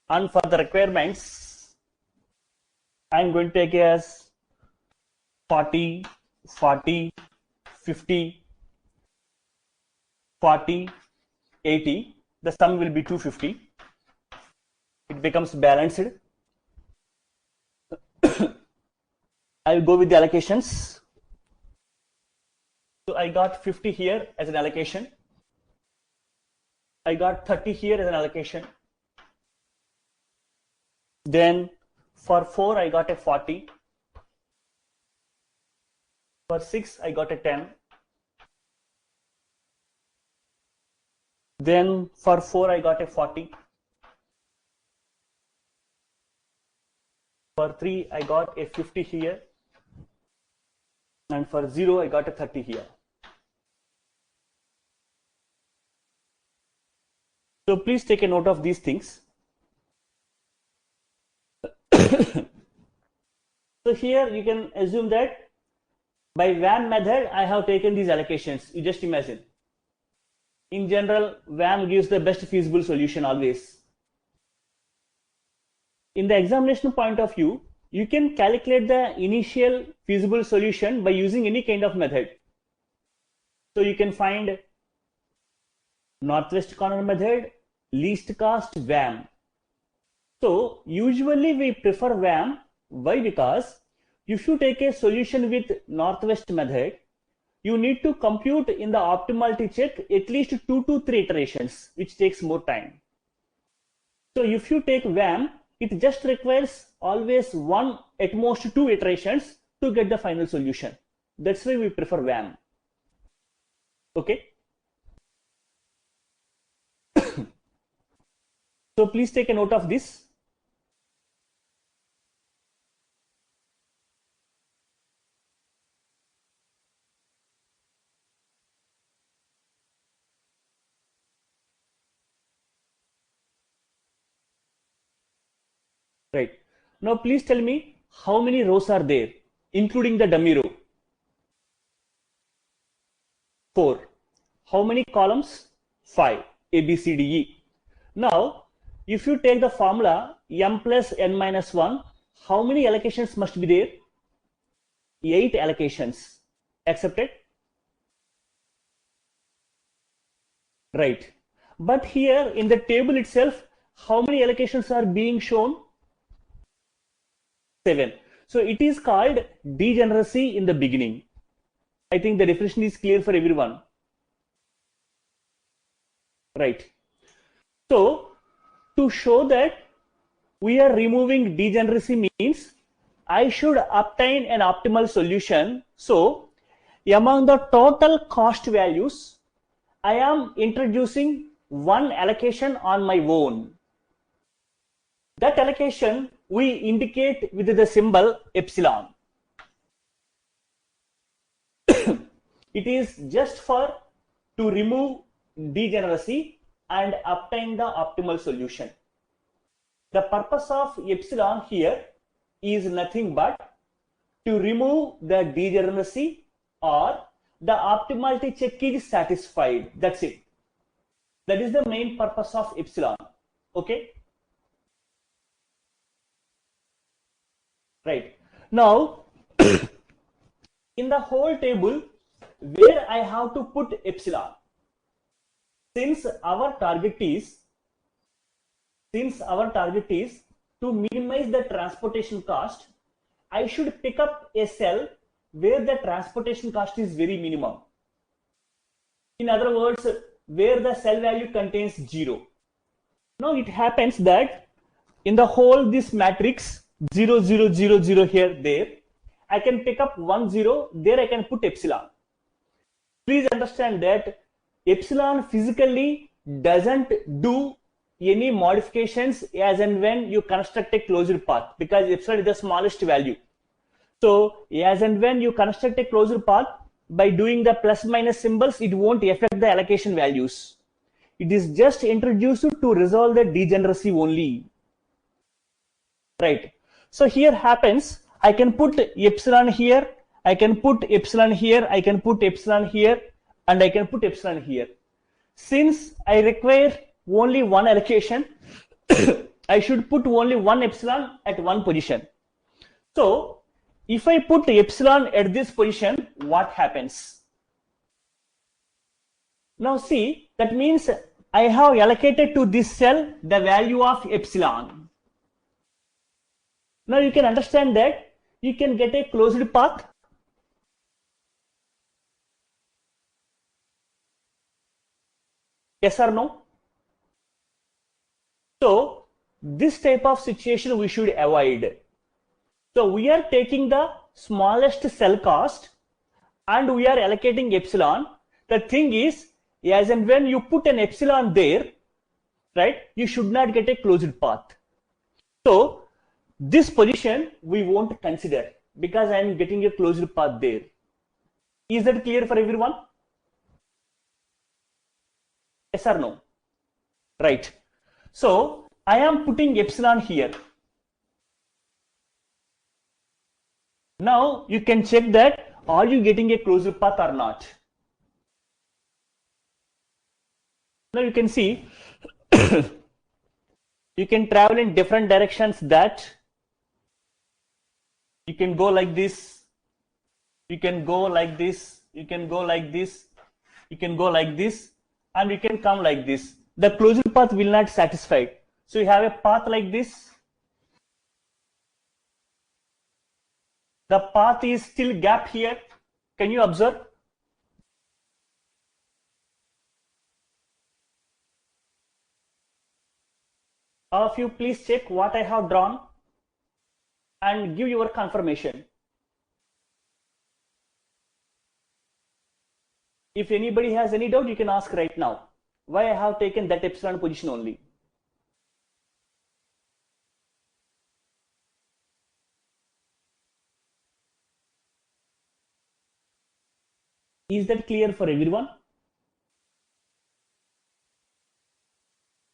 and for the requirements, I am going to take as 40, 40, 50, 40, 80, the sum will be 250, it becomes balanced. I will go with the allocations. So I got 50 here as an allocation, I got 30 here as an allocation, then for 4 I got a 40, for 6 I got a 10, then for 4 I got a 40, for 3 I got a 50 here, and for 0 I got a 30 here. So please take a note of these things. So here you can assume that by WAM method I have taken these allocations. You just imagine. In general, WAM gives the best feasible solution always. In the examination point of view, you can calculate the initial feasible solution by using any kind of method. So you can find Northwest corner method, least cost, VAM. So usually we prefer VAM. Why? Because if you take a solution with northwest method, you need to compute in the optimality check at least 2 to 3 iterations, which takes more time. So if you take VAM, it just requires always 1 at most 2 iterations to get the final solution. That's why we prefer VAM. Okay. So please take a note of this. Right. Now please tell me how many rows are there, including the dummy row? 4. How many columns? 5. A, B, C, D, E. Now, if you take the formula m plus n minus 1, how many allocations must be there? 8 allocations. Accepted? Right. But here in the table itself, how many allocations are being shown? 7. So it is called degeneracy in the beginning. I think the definition is clear for everyone. Right. So to show that we are removing degeneracy means I should obtain an optimal solution. So among the total cost values, I am introducing one allocation on my own. That allocation we indicate with the symbol epsilon. It is just for to remove degeneracy and obtain the optimal solution. The purpose of epsilon here is nothing but to remove the degeneracy or the optimality check is satisfied. That's it. That is the main purpose of epsilon. Okay. Right. Now, in the whole table, where I have to put epsilon, since our target is to minimize the transportation cost, I should pick up a cell where the transportation cost is very minimum. In other words, where the cell value contains 0. Now it happens that in the whole this matrix 0 0 0 0 here there, I can pick up 1 0, there I can put epsilon. Please understand that epsilon physically doesn't do any modifications as and when you construct a closed path, because epsilon is the smallest value. So as and when you construct a closed path, by doing the plus minus symbols, it won't affect the allocation values. It is just introduced to resolve the degeneracy only. Right. So here happens, I can put epsilon here, I can put epsilon here, I can put epsilon here, and I can put epsilon here. Since I require only one allocation, I should put only one epsilon at one position. So if I put epsilon at this position, what happens? Now see, that means I have allocated to this cell the value of epsilon. Now you can understand that you can get a closed path. Yes or no? So this type of situation we should avoid. So we are taking the smallest cell cost and we are allocating epsilon. The thing is, as and when you put an epsilon there, right, you should not get a closed path. So this position we won't consider because I am getting a closed path there. Is that clear for everyone? Yes or no? Right. So I am putting epsilon here. Now you can check that are you getting a closed path or not. Now you can see you can travel in different directions, that you can go like this, you can go like this, you can go like this, you can go like this, and we can come like this. The closure path will not satisfy. So you have a path like this. The path is still gap here. Can you observe? All of you, please check what I have drawn and give your confirmation. If anybody has any doubt, you can ask right now. Why I have taken that epsilon position only? Is that clear for everyone?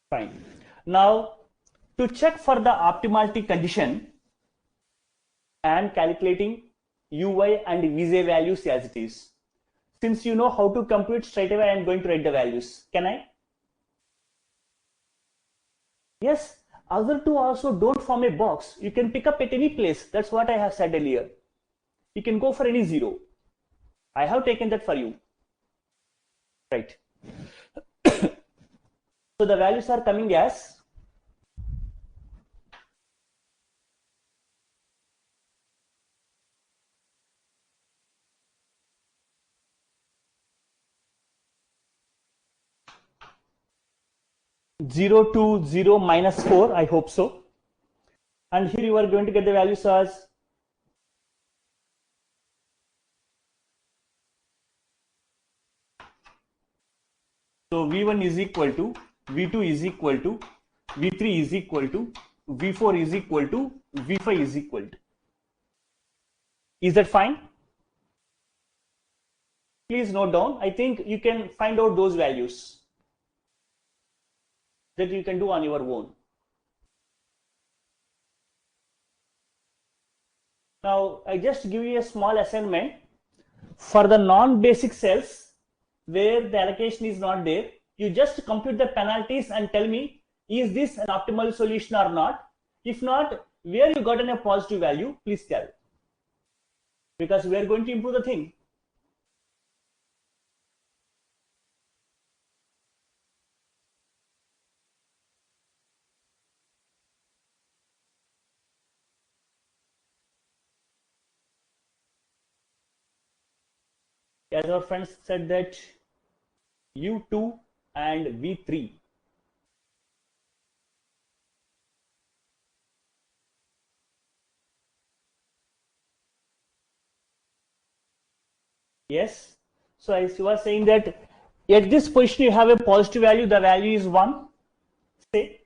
Fine. Now, to check for the optimality condition, I am calculating uy and vj values as it is. Since you know how to compute, straight away I am going to write the values. Can I? Yes. Other two also don't form a box. You can pick up at any place. That's what I have said earlier. You can go for any zero. I have taken that for you. Right. So the values are coming as 0 to 0 minus 4, I hope so. And here you are going to get the values as so V1 is equal to V2 is equal to V3 is equal to V4 is equal to V5 is equal to. Is that fine? Please note down. I think you can find out those values that you can do on your own. Now, I just give you a small assignment. For the non-basic cells where the allocation is not there, you just compute the penalties and tell me, is this an optimal solution or not? If not, where you gotten a positive value, please tell. Because we are going to improve the thing. As our friends said that U2 and V3. Yes. So as you are saying that at this position you have a positive value, the value is 1. Say.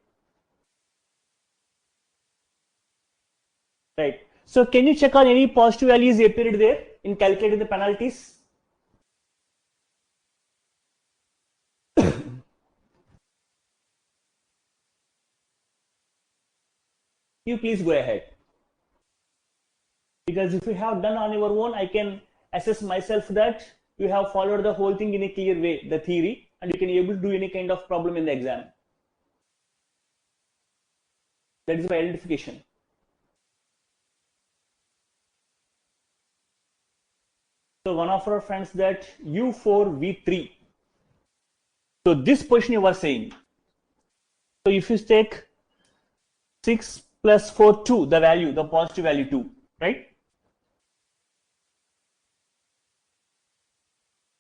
Right. So can you check on any positive values appeared there in calculating the penalties? You please go ahead. Because if you have done on your own, I can assess myself that you have followed the whole thing in a clear way, the theory, and you can able to do any kind of problem in the exam. That is my identification. So one of our friends that U4V3. So this position you were saying. So if you take 6 plus 4, 2, the value, the positive value 2, right?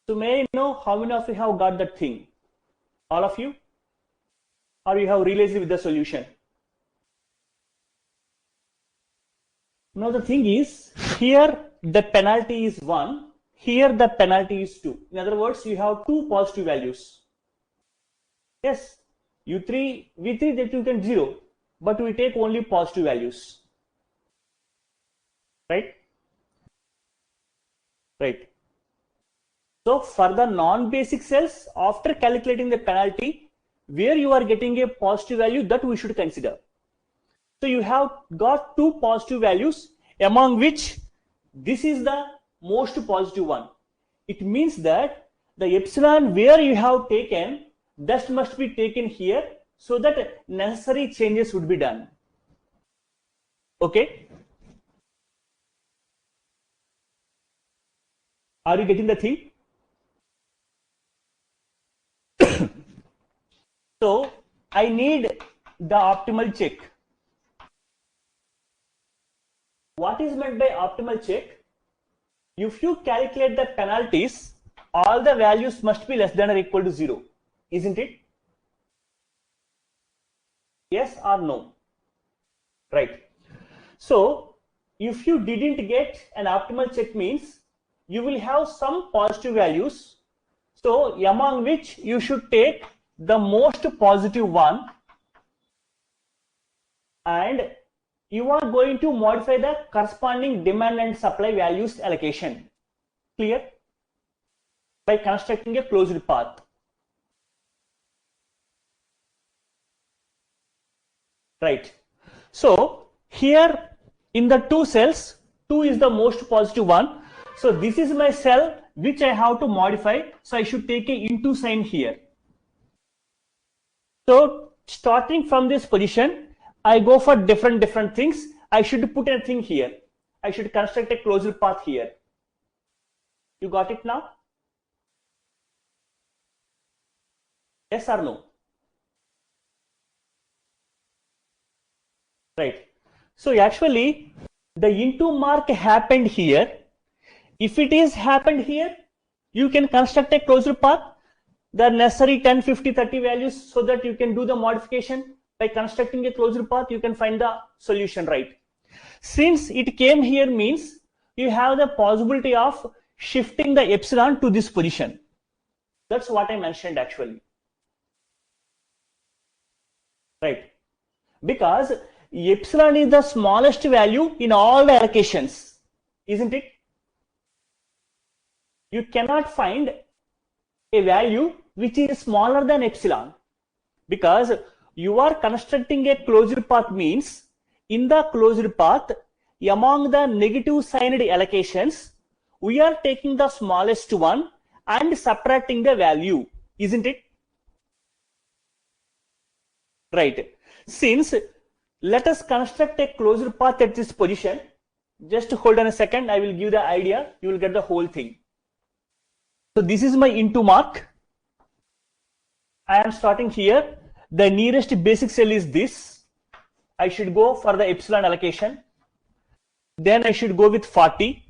So may I know how many of you have got that thing? All of you? Or you have realized it with the solution? Now the thing is, here the penalty is 1, here the penalty is 2. In other words, you have two positive values. Yes, U3, V3 that you can 0, but we take only positive values. Right? Right. So for the non-basic cells, after calculating the penalty, where you are getting a positive value, that we should consider. So you have got two positive values, among which this is the most positive one. It means that the epsilon where you have taken, that must be taken here, so that necessary changes would be done. Okay? Are you getting the thing? So I need the optimal check. What is meant by optimal check? If you calculate the penalties, all the values must be less than or equal to 0, isn't it? Yes or no? Right. So if you didn't get an optimal check means you will have some positive values. So among which you should take the most positive one, and you are going to modify the corresponding demand and supply values allocation. Clear? By constructing a closed path. Right. So here in the two cells, 2 is the most positive one. So this is my cell which I have to modify. So I should take a into sign here. So starting from this position, I go for different things. I should put a thing here. I should construct a closed path here. You got it now? Yes or no? Right. So actually the into mark happened here. If it is happened here, you can construct a closed path, the necessary 10, 50, 30 values, so that you can do the modification. By constructing a closed path, you can find the solution, right? Since it came here means you have the possibility of shifting the epsilon to this position. That's what I mentioned actually. Right. Because epsilon is the smallest value in all the allocations, isn't it? You cannot find a value which is smaller than epsilon, because you are constructing a closed path means in the closed path among the negative signed allocations we are taking the smallest one and subtracting the value, isn't it? Right. Since let us construct a closed path at this position, just hold on a second, I will give the idea, you will get the whole thing. So this is my into mark. I am starting here. The nearest basic cell is this. I should go for the epsilon allocation. Then I should go with 40.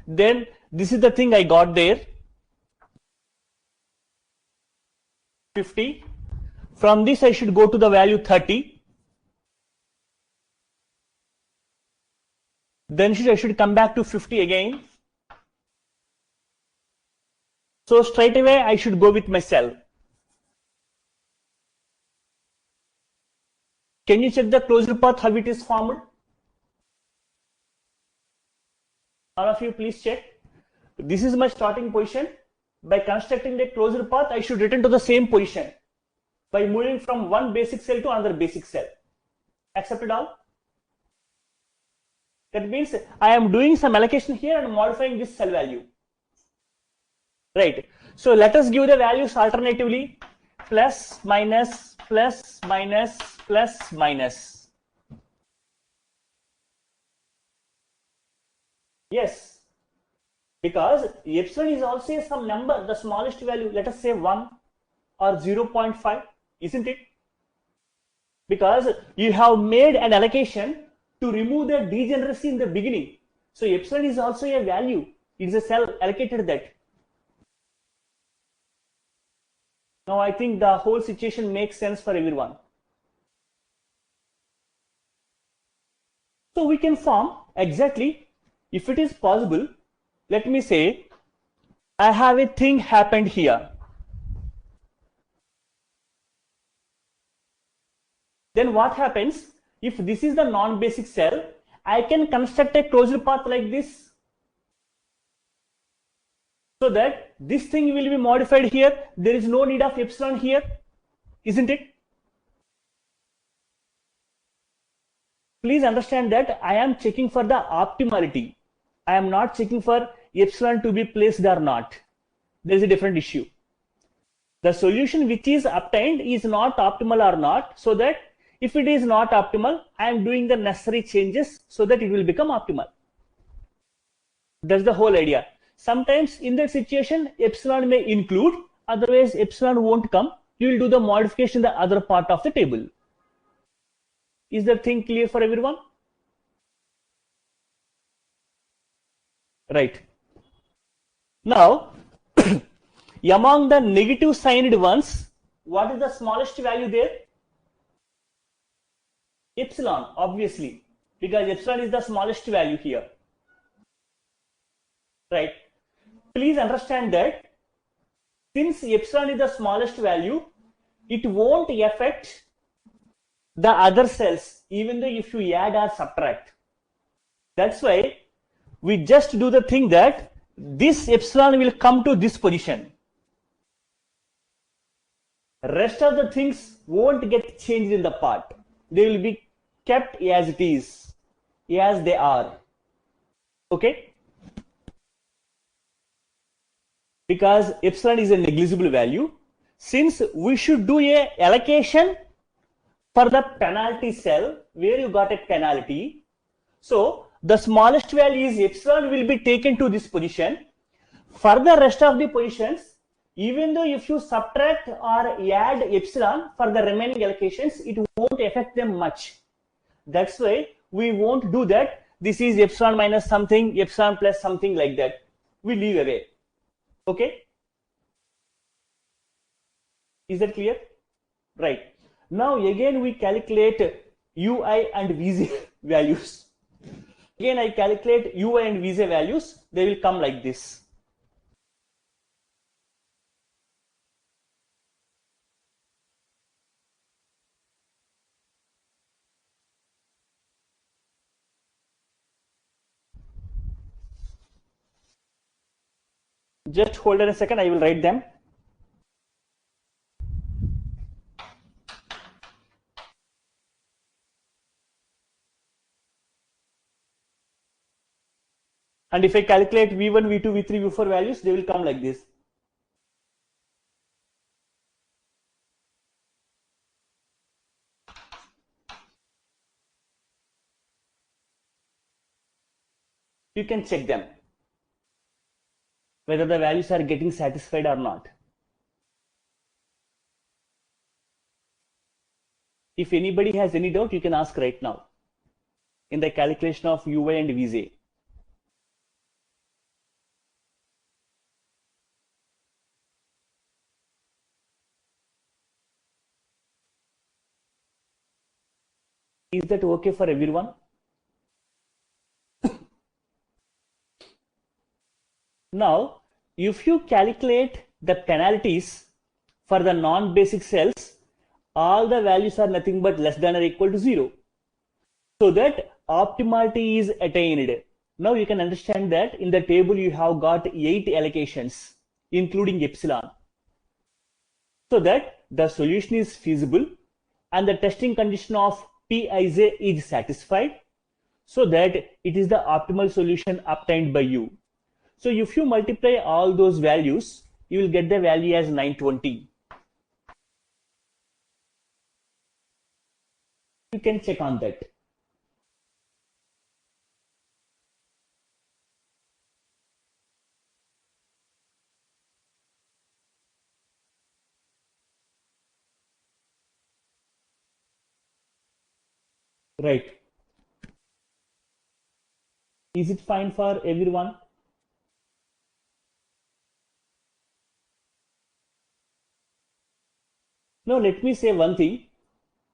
Then this is the thing I got there. 50. From this I should go to the value 30. Then I should come back to 50 again. So straight away I should go with my cell. Can you check the closed path how it is formed? All of you please check. This is my starting position. By constructing the closed path, I should return to the same position by moving from one basic cell to another basic cell. Accepted all? That means I am doing some allocation here and modifying this cell value. Right. So let us give the values alternatively: plus, minus, plus, minus, plus, minus. Yes, because epsilon is also some number, the smallest value, let us say 1 or 0.5, isn't it? Because you have made an allocation to remove the degeneracy in the beginning. So epsilon is also a value. It is a cell allocated that. Now I think the whole situation makes sense for everyone. So we can form exactly, if it is possible, let me say I have a thing happened here. Then what happens if this is the non-basic cell? I can construct a closed path like this, so that this thing will be modified here. There is no need of epsilon here, isn't it? Please understand that I am checking for the optimality. I am not checking for epsilon to be placed or not. There is a different issue. The solution which is obtained is not optimal or not, so that if it is not optimal, I am doing the necessary changes so that it will become optimal. That's the whole idea. Sometimes in that situation, epsilon may include, otherwise epsilon won't come. You will do the modification in the other part of the table. Is the thing clear for everyone? Right. Now, among the negative signed ones, what is the smallest value there? Epsilon, obviously, because epsilon is the smallest value here. Right. Please understand that since epsilon is the smallest value, it won't affect the other cells, even though if you add or subtract. That's why we just do the thing that this epsilon will come to this position. Rest of the things won't get changed in the part. They will be kept as it is, as they are. Okay? Because epsilon is a negligible value, since we should do a allocation for the penalty cell where you got a penalty. So the smallest value is epsilon will be taken to this position. For the rest of the positions, even though if you subtract or add epsilon for the remaining allocations, it won't affect them much. That's why we won't do that. This is epsilon minus something, epsilon plus something like that. We leave away. Okay? Is that clear? Right. Now again we calculate ui and vj values. Again I calculate ui and vj values. They will come like this. Just hold on a second, I will write them. And if I calculate V1, V2, V3, V4 values, they will come like this. You can check them, whether the values are getting satisfied or not. If anybody has any doubt, you can ask right now in the calculation of ui and vj. Is that okay for everyone? Now, if you calculate the penalties for the non-basic cells, all the values are nothing but less than or equal to 0. So that optimality is attained. Now you can understand that in the table you have got 8 allocations, including epsilon. So that the solution is feasible and the testing condition of Pij is satisfied, so that it is the optimal solution obtained by you. So if you multiply all those values, you will get the value as 920. You can check on that. Right. Is it fine for everyone? Now let me say one thing.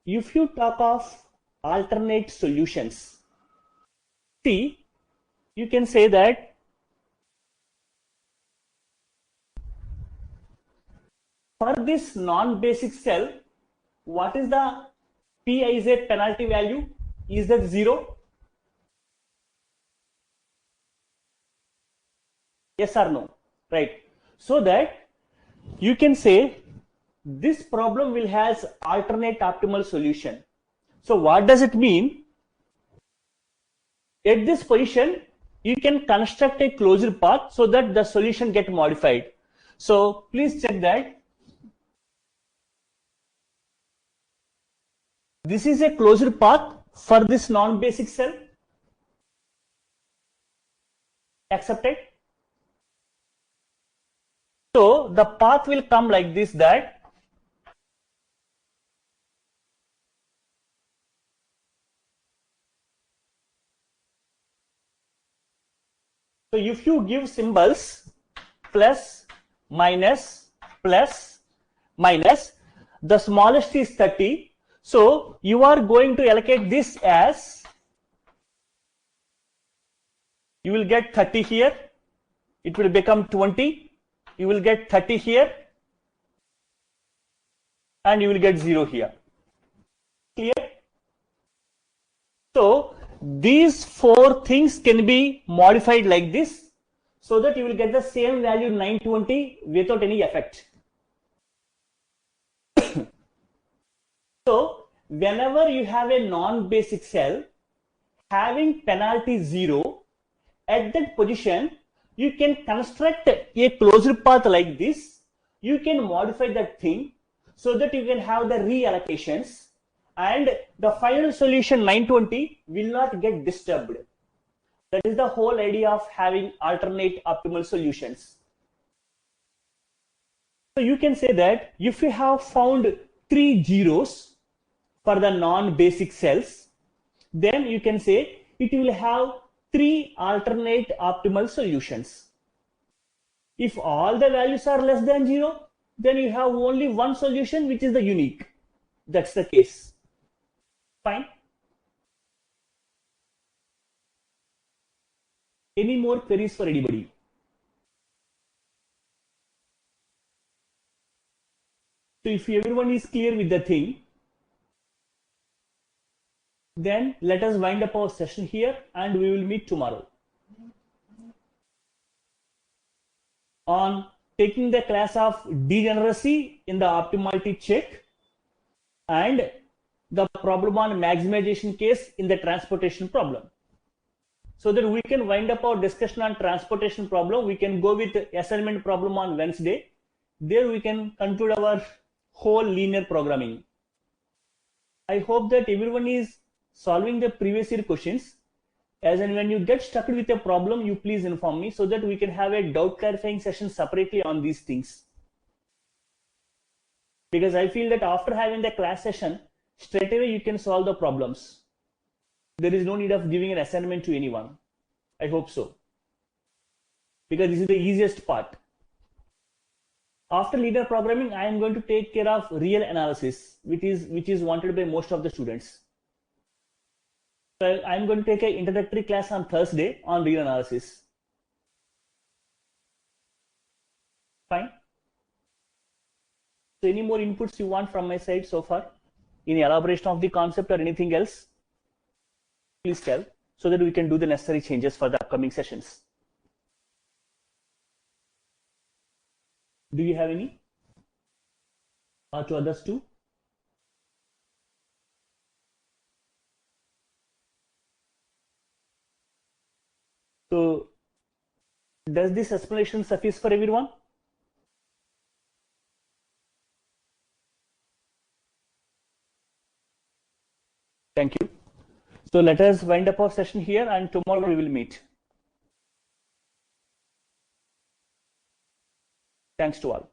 If you talk of alternate solutions, see, you can say that for this non-basic cell, what is the Pij penalty value? Is that 0? Yes or no? Right. So that you can say this problem will has alternate optimal solution. So what does it mean? At this position, you can construct a closed path so that the solution get modified. So please check that. This is a closed path for this non-basic cell. Accepted? So the path will come like this, that so if you give symbols plus, minus, plus, minus, the smallest is 30. So you are going to allocate this as, you will get 30 here, it will become 20, you will get 30 here, and you will get 0 here. Clear? So these four things can be modified like this, so that you will get the same value 920 without any effect. So whenever you have a non-basic cell having penalty 0, at that position you can construct a closed path like this. You can modify that thing so that you can have the reallocations, and the final solution 920 will not get disturbed. That is the whole idea of having alternate optimal solutions. So you can say that if you have found 3 zeros for the non-basic cells, then you can say it will have 3 alternate optimal solutions. If all the values are less than 0, then you have only one solution, which is the unique. That's the case. Fine. Any more queries for anybody? So if everyone is clear with the thing, then let us wind up our session here, and we will meet tomorrow on taking the class of degeneracy in the optimality check and the problem on maximization case in the transportation problem. So that we can wind up our discussion on transportation problem, we can go with assignment problem on Wednesday. There we can conclude our whole linear programming. I hope that everyone is solving the previous year questions. As and when you get stuck with a problem, you please inform me so that we can have a doubt clarifying session separately on these things. Because I feel that after having the class session, straight away you can solve the problems. There is no need of giving an assignment to anyone. I hope so. Because this is the easiest part. After linear programming, I am going to take care of real analysis, which is wanted by most of the students. So I am going to take an introductory class on Thursday on real analysis. Fine. So any more inputs you want from my side so far? Any elaboration of the concept or anything else? Please tell, so that we can do the necessary changes for the upcoming sessions. Do you have any? Or to others too? So does this explanation suffice for everyone? Thank you. So let us wind up our session here, and tomorrow we will meet. Thanks to all.